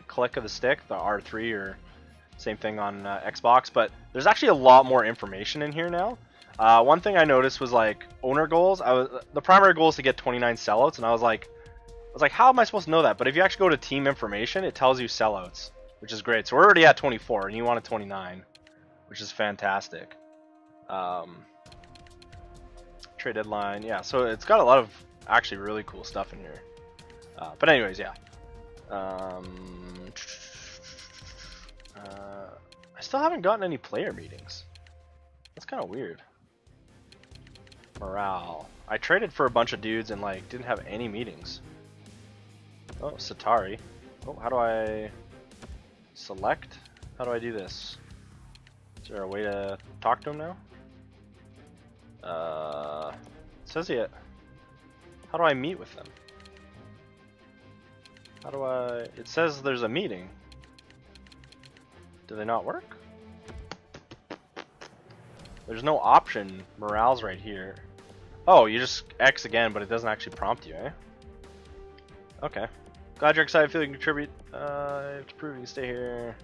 click of the stick, the R3, or same thing on Xbox, but there's actually a lot more information in here now. One thing I noticed was like owner goals. The primary goal is to get 29 sellouts, and I was like, how am I supposed to know that? But if you actually go to team information, it tells you sellouts, which is great. So we're already at 24, and you wanted 29, which is fantastic. Trade deadline, yeah. So it's got a lot of actually really cool stuff in here. But anyways, yeah. I still haven't gotten any player meetings. That's kind of weird. Morale. I traded for a bunch of dudes and like didn't have any meetings. Oh, Satari. Oh, how do I select? How do I do this? Is there a way to talk to him now? It says it. How do I meet with them? How do I? It says there's a meeting. Do they not work? There's no option. Morale's right here. Oh, you just X again, but it doesn't actually prompt you, eh? Okay. Glad you're excited. Feel you can contribute. You have to prove you can stay here.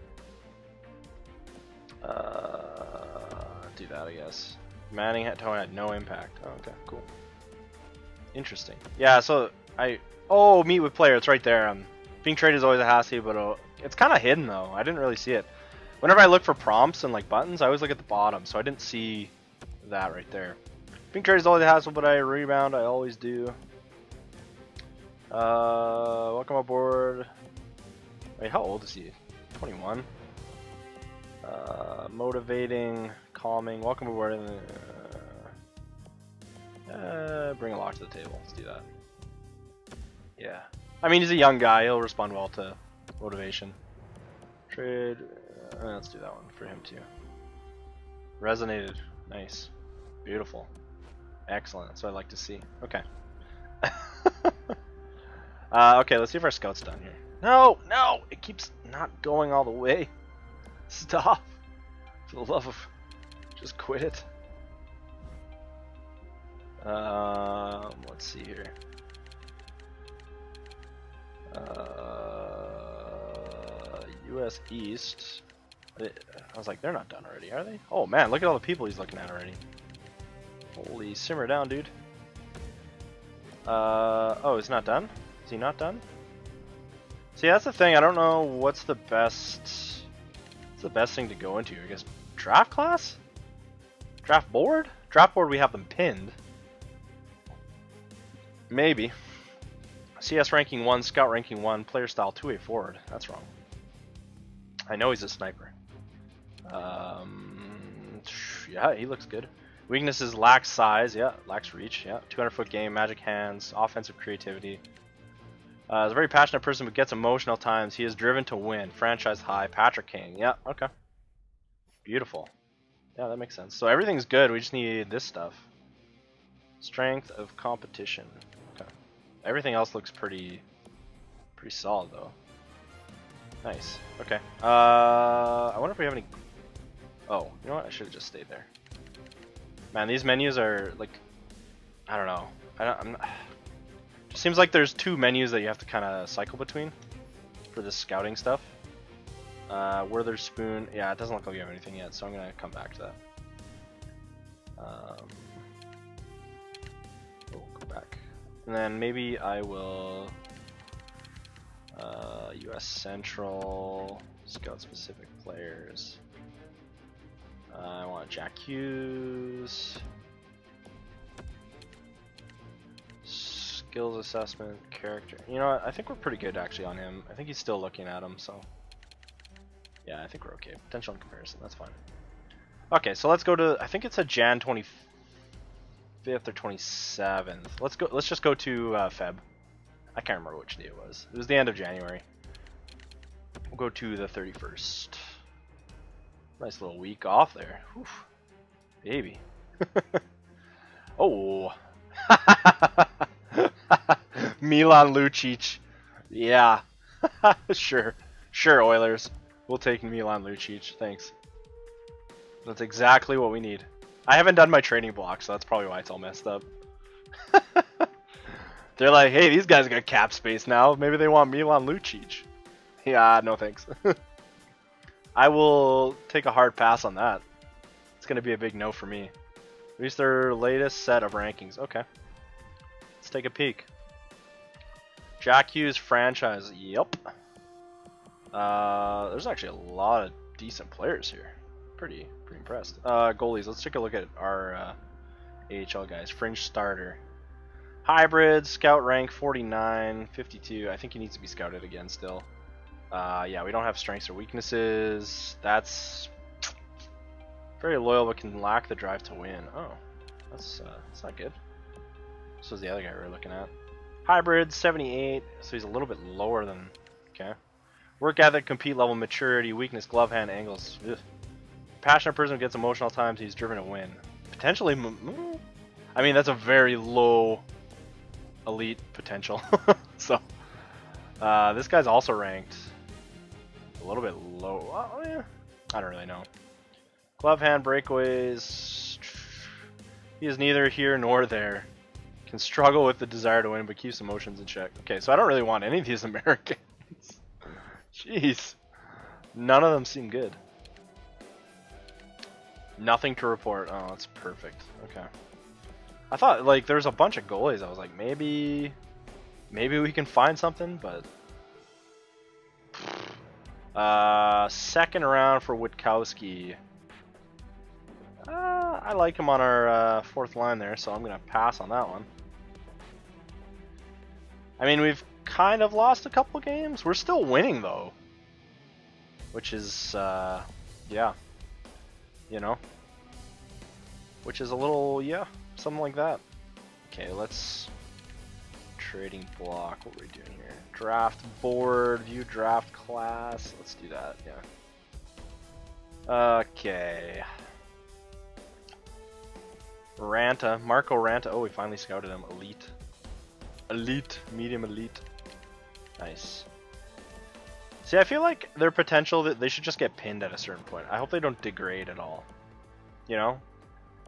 Do that, I guess. Manning tone had no impact. Oh, okay, cool. Interesting. Yeah, so oh, meet with player. It's right there. Being traded is always a hassle, but it's kind of hidden though. I didn't really see it. Whenever I look for prompts and like buttons, I always look at the bottom, so I didn't see that right there. Being traded is always a hassle, but I rebound. I always do. Welcome aboard. Wait, how old is he? 21. Motivating, calming. Welcome aboard. Bring a lock to the table. Let's do that. Yeah. I mean, he's a young guy. He'll respond well to motivation. Trade. Let's do that one for him too. Resonated. Nice. Beautiful. Excellent. That's what I like to see. Okay. Okay, let's see if our scout's done here. No! No! It keeps... not going all the way. Stop. For the love of... Just quit it. Let's see here. US East. I was like, they're not done already, are they? Oh man, look at all the people he's looking at already. Holy, simmer down, dude. Oh, it's not done? Is he not done? See, that's the thing. I don't know what's the best thing to go into. I guess draft class? Draft board? Draft board, we have them pinned. Maybe. CS ranking 1, scout ranking 1, player style 2-way forward. That's wrong. I know he's a sniper. Yeah, he looks good. Weaknesses: lacks size, yeah, lacks reach, yeah, 200-foot game, magic hands, offensive creativity. Is a very passionate person but gets emotional at times. He is driven to win. Franchise high. Patrick King, yeah, okay. Beautiful. Yeah, that makes sense. So everything's good. We just need this stuff. Strength of competition. Okay. Everything else looks pretty solid though. Nice. Okay. I wonder if we have any. Oh, you know what? I should have just stayed there. Man, these menus are like, I don't know. I'm not. It seems like there's two menus that you have to kind of cycle between for this scouting stuff. Werther's spoon. Yeah, it doesn't look like we have anything yet, so I'm gonna come back to that. Oh, go back, and then maybe I will. U.S. Central scout specific players. I want Jack Hughes. Skills assessment, character. You know what? I think we're pretty good actually on him. I think he's still looking at him, so yeah, I think we're okay. Potential in comparison, that's fine. Okay, so let's go to. I think it's a Jan 25th or 27th. Let's go. Let's just go to Feb. I can't remember which day it was. It was the end of January. We'll go to the 31st. Nice little week off there. Whew. Baby. Oh. Milan Lucic. Yeah. Sure. Sure, Oilers. We'll take Milan Lucic. Thanks. That's exactly what we need. I haven't done my training block, so that's probably why it's all messed up. They're like, hey, these guys got cap space now. Maybe they want Milan Lucic. Yeah, no thanks. I will take a hard pass on that. It's going to be a big no for me. Release their latest set of rankings. Okay. Let's take a peek. Jack Hughes franchise. Yep. There's actually a lot of decent players here. Pretty impressed. Goalies. Let's take a look at our AHL guys. Fringe starter. Hybrid, scout rank 49, 52. I think he needs to be scouted again still. Yeah, we don't have strengths or weaknesses. That's very loyal but can lack the drive to win. Oh, that's not good. This was the other guy we were looking at. Hybrid, 78, so he's a little bit lower than, okay. Work ethic, compete level, maturity, weakness, glove hand, angles. Ugh. Passionate person gets emotional times, he's driven to win. Potentially, I mean, that's a very low elite potential. So, this guy's also ranked a little bit low. Oh, yeah. I don't really know. Glove hand, breakaways. He is neither here nor there. Can struggle with the desire to win, but keeps emotions in check. Okay, so I don't really want any of these Americans. Jeez. None of them seem good. Nothing to report. Oh, that's perfect. Okay. I thought, like, there's a bunch of goalies. I was like, maybe we can find something, but... second round for Witkowski. I like him on our fourth line there, so I'm going to pass on that one. I mean, we've kind of lost a couple games. We're still winning, though. Which is, yeah. You know? Which is a little, yeah, something like that. Okay, let's... Trading block, what are we doing here? Draft board, view draft class. Let's do that, yeah. Okay. Ranta, Marco Ranta. Oh, we finally scouted him. Elite. Elite, medium elite. Nice. See, I feel like their potential that they should just get pinned at a certain point. I hope they don't degrade at all. You know?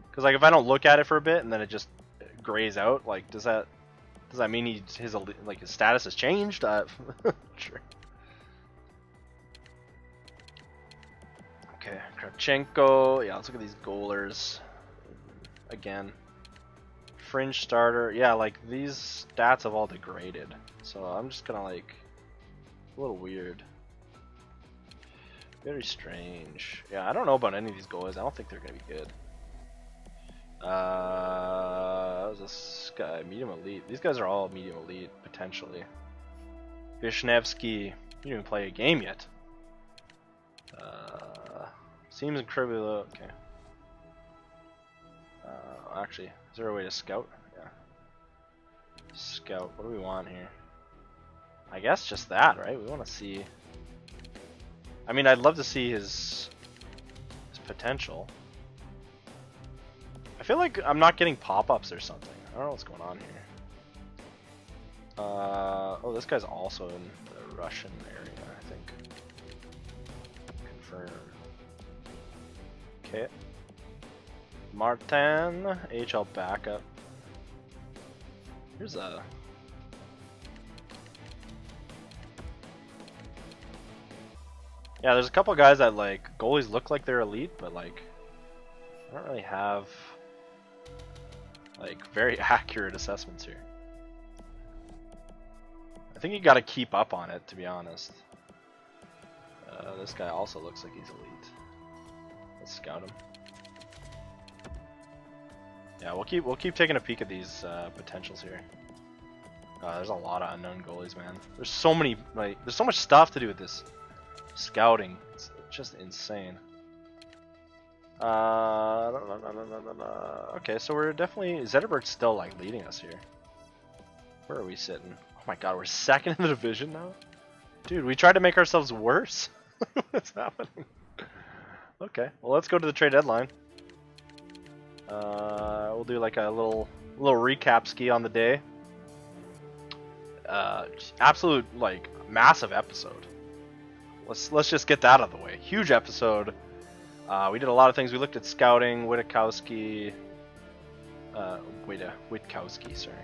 Because like if I don't look at it for a bit and then it just grays out, like does that mean his status has changed? Sure. Okay, Kravchenko. Yeah, let's look at these goalers again. Fringe starter. Yeah, like these stats have all degraded. So I'm just gonna like a little weird. Very strange. Yeah, I don't know about any of these goalies. I don't think they're gonna be good. This guy, medium elite. These guys are all medium elite, potentially. Vishnevsky, he didn't even play a game yet. Seems incredibly low. Okay. Actually, is there a way to scout? Yeah. Scout. What do we want here? I guess just that, right? We want to see. I mean, I'd love to see his potential. I feel like I'm not getting pop-ups or something. I don't know what's going on here. Oh, this guy's also in the Russian area, I think. Confirm. Okay. Martin, AHL backup. Here's a... Yeah, there's a couple guys that like goalies look like they're elite, but like I don't really have like very accurate assessments here. I think you got to keep up on it, to be honest. This guy also looks like he's elite. Let's scout him. Yeah, we'll keep taking a peek at these potentials here. There's a lot of unknown goalies, man. There's so many, like, there's so much stuff to do with this scouting. It's just insane. Okay, so we're definitely Zetterberg's still like leading us here. Where are we sitting? Oh my god, we're second in the division now? Dude, we tried to make ourselves worse. What's happening? Okay, well let's go to the trade deadline. We'll do like a little recap ski on the day. Absolute like massive episode. Let's just get that out of the way. Huge episode. We did a lot of things. We looked at scouting, Witkowski, sorry.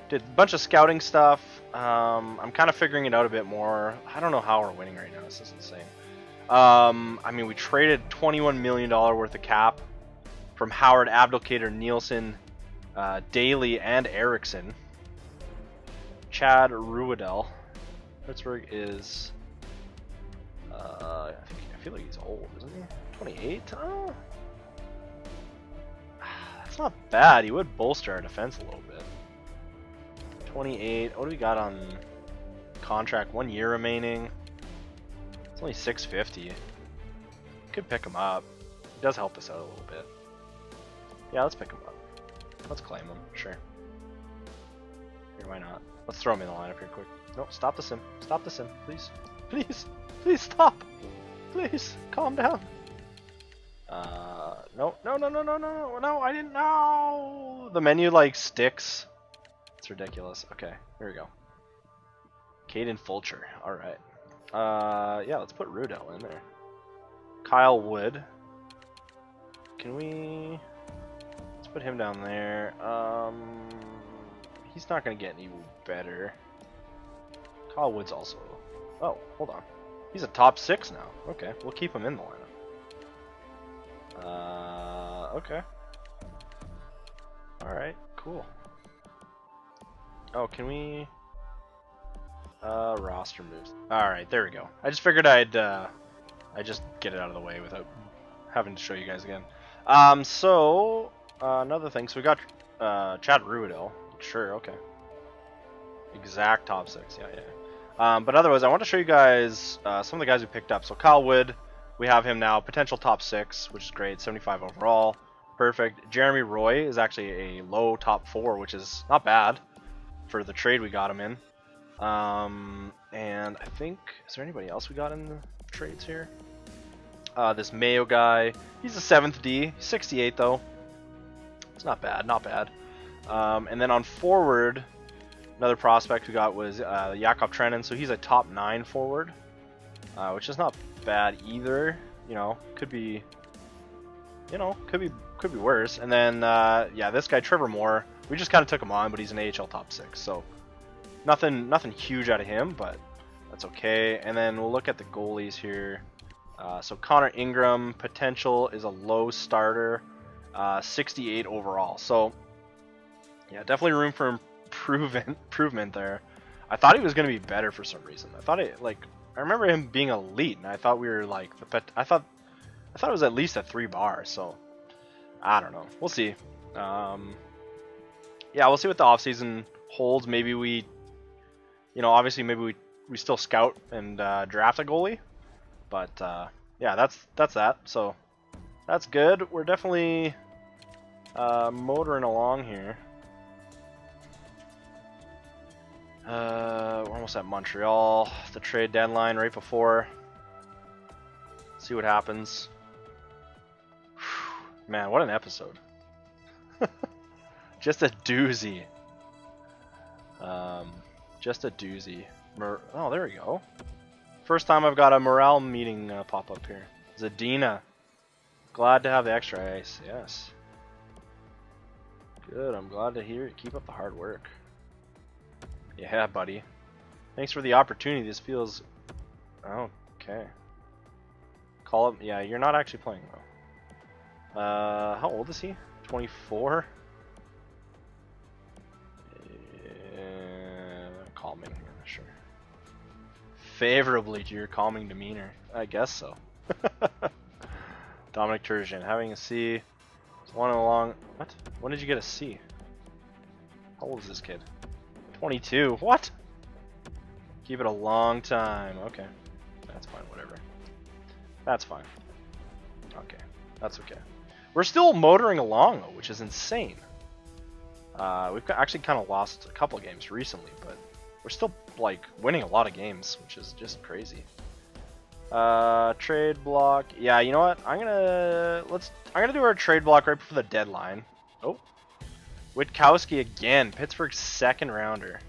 Did a bunch of scouting stuff. I'm kind of figuring it out a bit more. I don't know how we're winning right now. This is insane. I mean, we traded $21 million worth of cap from Howard, Abdelkader, Nielsen, Daly, and Eriksson. Chad Ruedel. Pittsburgh is... I feel like he's old, isn't he? 28? Oh. That's not bad. He would bolster our defense a little bit. 28. What do we got on contract? 1 year remaining. It's only 650. Could pick him up. He does help us out a little bit. Yeah, let's pick him up. Let's claim him. Sure. Here, why not? Let's throw him in the lineup here quick. No, stop the sim. Stop the sim, please. Please. Please stop. Please, calm down. No, I didn't know. The menu like sticks. It's ridiculous. Okay, here we go. Caden Fulcher. All right. Yeah, let's put Rudell in there. Kyle Wood. Can we? Let's put him down there. He's not gonna get any better. Kyle Wood's also. Oh, hold on. He's a top 6 now. Okay, we'll keep him in the lineup. Okay. Alright, cool. Oh, can we... roster moves. Alright, there we go. I just figured I'd just get it out of the way without having to show you guys again. Another thing. So we got Chad Ruedel. Sure, okay. Exact top 6, yeah. But otherwise, I want to show you guys some of the guys we picked up. So Kyle Wood, we have him now, potential top 6, which is great, 75 overall, perfect. Jeremy Roy is actually a low top 4, which is not bad for the trade we got him in. And I think, is there anybody else we got in the trades here? This Mayo guy, he's a 7th D, 68 though. It's not bad, not bad. And then on forward, another prospect we got was Jakov Trenin, so he's a top 9 forward. which is not bad either. You know, could be, could be worse. And then yeah, this guy Trevor Moore, we just kind of took him on, but he's an AHL top 6, so nothing huge out of him, but that's okay. And then we'll look at the goalies here. So Connor Ingram, potential is a low starter, 68 overall. So yeah, definitely room for improvement there. I thought he was going to be better for some reason. I remember him being elite, and I thought we were like I thought it was at least a 3-bar. So I don't know. We'll see. Yeah, we'll see what the offseason holds. Maybe we, obviously maybe we still scout and draft a goalie. But yeah, that's that. So that's good. We're definitely motoring along here. We're almost at Montreal. The trade deadline right before. See what happens. Man, what an episode. Just a doozy. Just a doozy. Oh, there we go. First time I've got a morale meeting pop up here. Zadina. Glad to have the extra ice. Yes. Good. I'm glad to hear it. Keep up the hard work. Yeah, buddy. Thanks for the opportunity. This feels... Okay. Call him... Yeah, you're not actually playing, though. How old is he? 24? Calming, sure. Favorably to your calming demeanor. I guess so. Dominic Turgeon, having a C. It's one along... What? When did you get a C? How old is this kid? 22. What? Keep it a long time. Okay. That's fine, whatever. That's fine. Okay. That's okay. We're still motoring along, though, which is insane. We've actually kind of lost a couple games recently, but we're still, like, winning a lot of games, which is just crazy. Trade block. Yeah, you know what? I'm gonna do our trade block right before the deadline. Oh. Witkowski again. Pittsburgh's second rounder.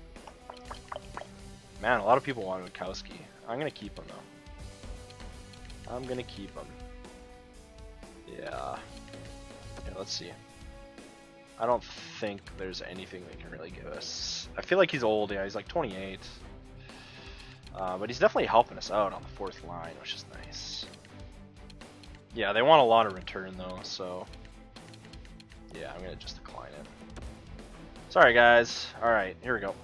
Man, a lot of people want Witkowski. I'm gonna keep him though. I'm gonna keep him. Yeah. Yeah, let's see. I don't think there's anything they can really give us. I feel like he's old. Yeah, he's like 28. But he's definitely helping us out on the fourth line, which is nice. Yeah, they want a lot of return though, so yeah, I'm gonna just decline it. Sorry guys. Alright, here we go.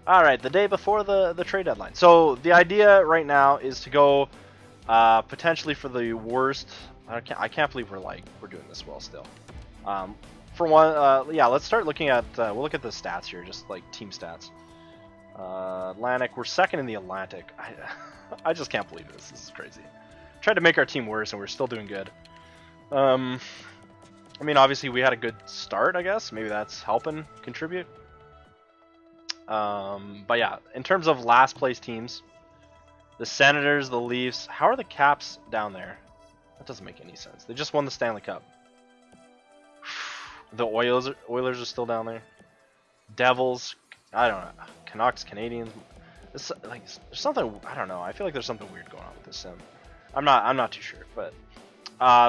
Alright, the day before the trade deadline. So the idea right now is to go potentially for the worst. I can't believe we're doing this well still. For one, yeah, let's start looking at we'll look at the stats here, just like team stats. Atlantic, we're second in the Atlantic. I just can't believe this. This is crazy. Tried to make our team worse and we're still doing good. I mean, obviously we had a good start, I guess. Maybe that's helping contribute. But yeah, in terms of last place teams, the Senators, the Leafs, how are the Caps down there? That doesn't make any sense. They just won the Stanley Cup. The Oilers are still down there. Devils, I don't know. Canucks, Canadians. It's like there's something, I don't know. I feel like there's something weird going on with this sim. I'm not too sure, but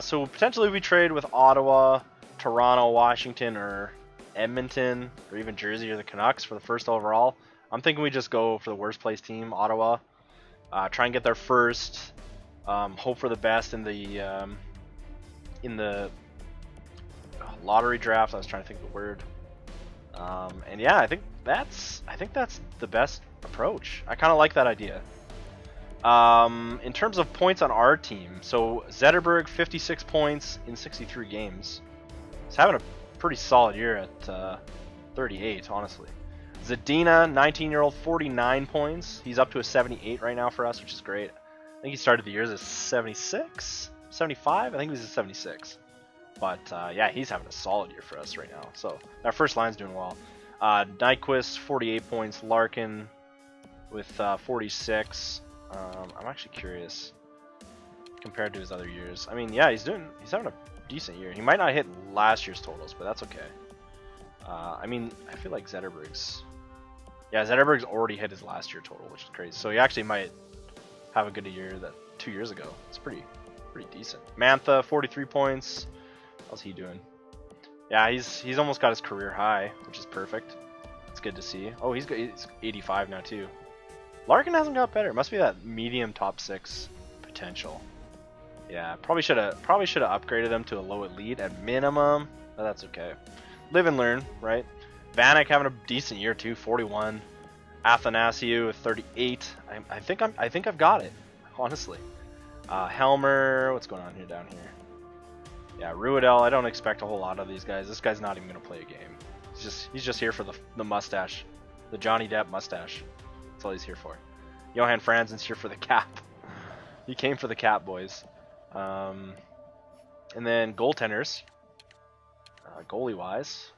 so potentially we trade with Ottawa, Toronto, Washington, or Edmonton, or even Jersey or the Canucks for the first overall. I'm thinking we just go for the worst place team, Ottawa. Try and get there first. Hope for the best in the lottery draft. I was trying to think of the word. And yeah, I think that's the best approach. I kind of like that idea. In terms of points on our team, so Zetterberg 56 points in 63 games. He's having a pretty solid year at 38, honestly. Zadina, 19-year-old, 49 points. He's up to a 78 right now for us, which is great. I think he started the year as a 76, 75. I think he was a 76. But yeah, he's having a solid year for us right now. So our first line's doing well. Nyquist, 48 points. Larkin with 46. I'm actually curious compared to his other years. I mean, yeah, he's having a decent year. He might not hit last year's totals, but that's okay. I mean, I feel like Zetterberg's already hit his last year total, which is crazy. So he actually might have a good year that 2 years ago. It's pretty decent. Mantha, 43 points. How's he doing? Yeah, he's almost got his career high, which is perfect. It's good to see. Oh, he's 85 now too. Larkin hasn't got better. Must be that medium top 6 potential. Yeah, probably should have upgraded him to a low elite at minimum, but that's okay. Live and learn, right? Vanek having a decent year too, 41. Athanasiou with 38. I think I've got it, honestly. Helmer, what's going on here down here? Yeah, Ruidel. I don't expect a whole lot of these guys. This guy's not even gonna play a game. He's just here for the mustache, the Johnny Depp mustache. That's all he's here for. Johan Franzen's here for the cap. He came for the cap, boys. And then goaltenders, goalie wise.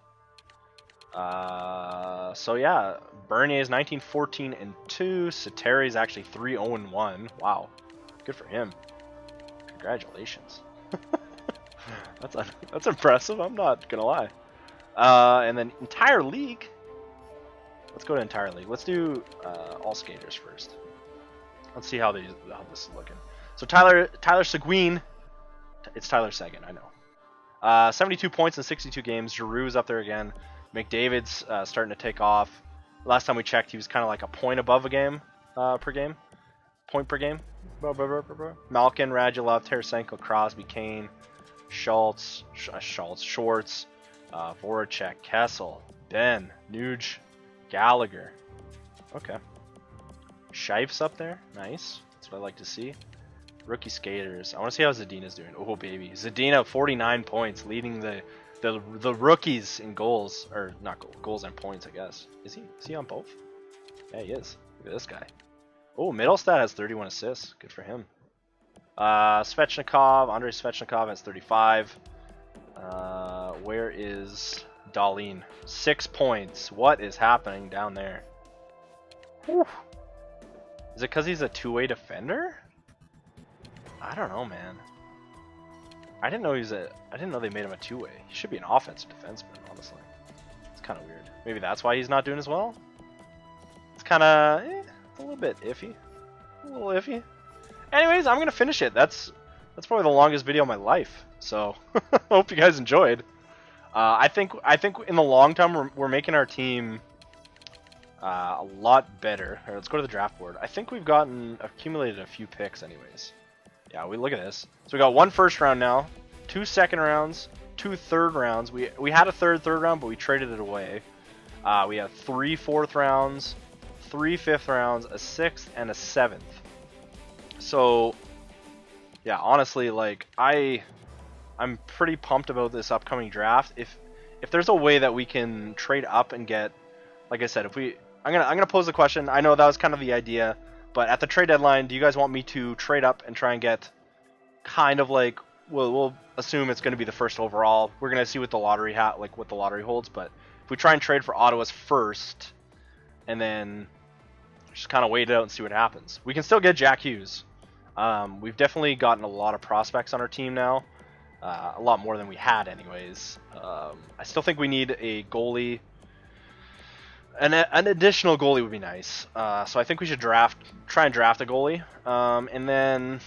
So yeah, Bernier is 19, 14, and 2. Sateri is actually 3, 0, and 1. Wow, good for him. Congratulations. That's impressive. I'm not gonna lie. And then entire league. Let's go to entire league. Let's do all skaters first. Let's see how this is looking. So Tyler Seguin. It's Tyler Seguin, I know. 72 points in 62 games. Giroux's up there again. McDavid's starting to take off. Last time we checked, he was kind of like a point above a game per game. Point per game. Malkin, Radulov, Tarasenko, Crosby, Kane, Schwartz, Voracek, Kessel, Ben, Nuge, Gallagher. Okay. Shife's up there. Nice. That's what I like to see. Rookie skaters. I want to see how Zadina's doing. Oh, baby. Zadina, 49 points, leading the rookies in goals. Or, not goals and points, I guess. Is he on both? Yeah, he is. Look at this guy. Oh, Middlestat has 31 assists. Good for him. Svechnikov. Andrei Svechnikov has 35. Where is Dahlin? 6 points. What is happening down there? Whew. Is it because he's a two-way defender? I don't know, man. I didn't know they made him a two-way. He should be an offensive defenseman, honestly. It's kind of weird. Maybe that's why he's not doing as well. It's kind of a little bit iffy. A little iffy. Anyways, I'm gonna finish it. That's probably the longest video of my life. So hope you guys enjoyed. I think in the long term we're making our team a lot better. All right, let's go to the draft board. I think we've accumulated a few picks, anyways. Yeah, we look at this. So we got 1 first round now, 2 second rounds, 2 third rounds. We had a third round, but we traded it away. We have 3 fourth rounds, 3 fifth rounds, a 6th, and a 7th. So yeah, honestly, like I'm pretty pumped about this upcoming draft. If there's a way that we can trade up and get, like I said, I'm gonna pose the question. I know that was kind of the idea. But at the trade deadline, do you guys want me to trade up and try and get kind of like, we'll assume it's going to be the first overall. We're going to see what the lottery what the lottery holds. But if we try and trade for Ottawa's first and then just kind of wait it out and see what happens. We can still get Jack Hughes. We've definitely gotten a lot of prospects on our team now. A lot more than we had anyways. I still think we need a goalie. An additional goalie would be nice. So I think we should try and draft a goalie. And then,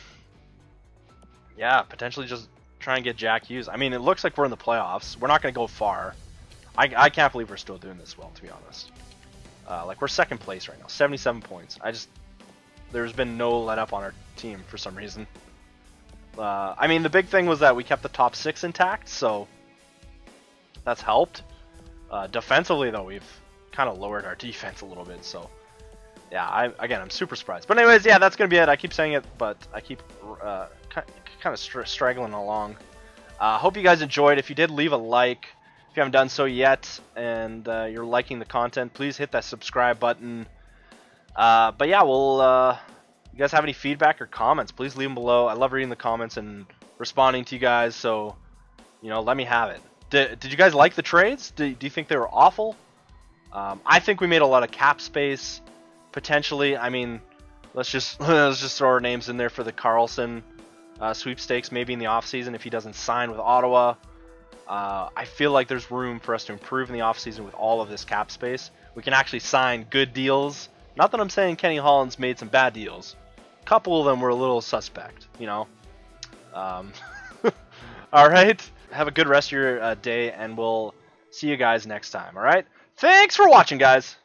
yeah, potentially just try and get Jack Hughes. I mean, it looks like we're in the playoffs. We're not going to go far. I can't believe we're still doing this well, to be honest. Like, we're second place right now, 77 points. There's been no let up on our team for some reason. I mean, the big thing was that we kept the top 6 intact, so that's helped. Defensively, though, we've kind of lowered our defense a little bit, so yeah, I'm super surprised. But anyways, yeah, that's gonna be it. I keep saying it, but I keep kind of straggling along. Hope you guys enjoyed. If you did, leave a like. If you haven't done so yet and you're liking the content, please hit that subscribe button. But yeah, you guys have any feedback or comments, please leave them below. I love reading the comments and responding to you guys, so let me have it. Did you guys like the trades? Do you think they were awful? I think we made a lot of cap space, potentially. I mean, let's just throw our names in there for the Carlson sweepstakes, maybe in the offseason if he doesn't sign with Ottawa. I feel like there's room for us to improve in the offseason with all of this cap space. We can actually sign good deals. Not that I'm saying Kenny Holland's made some bad deals, a couple of them were a little suspect, you know. All right. Have a good rest of your day, and we'll see you guys next time. All right. Thanks for watching, guys.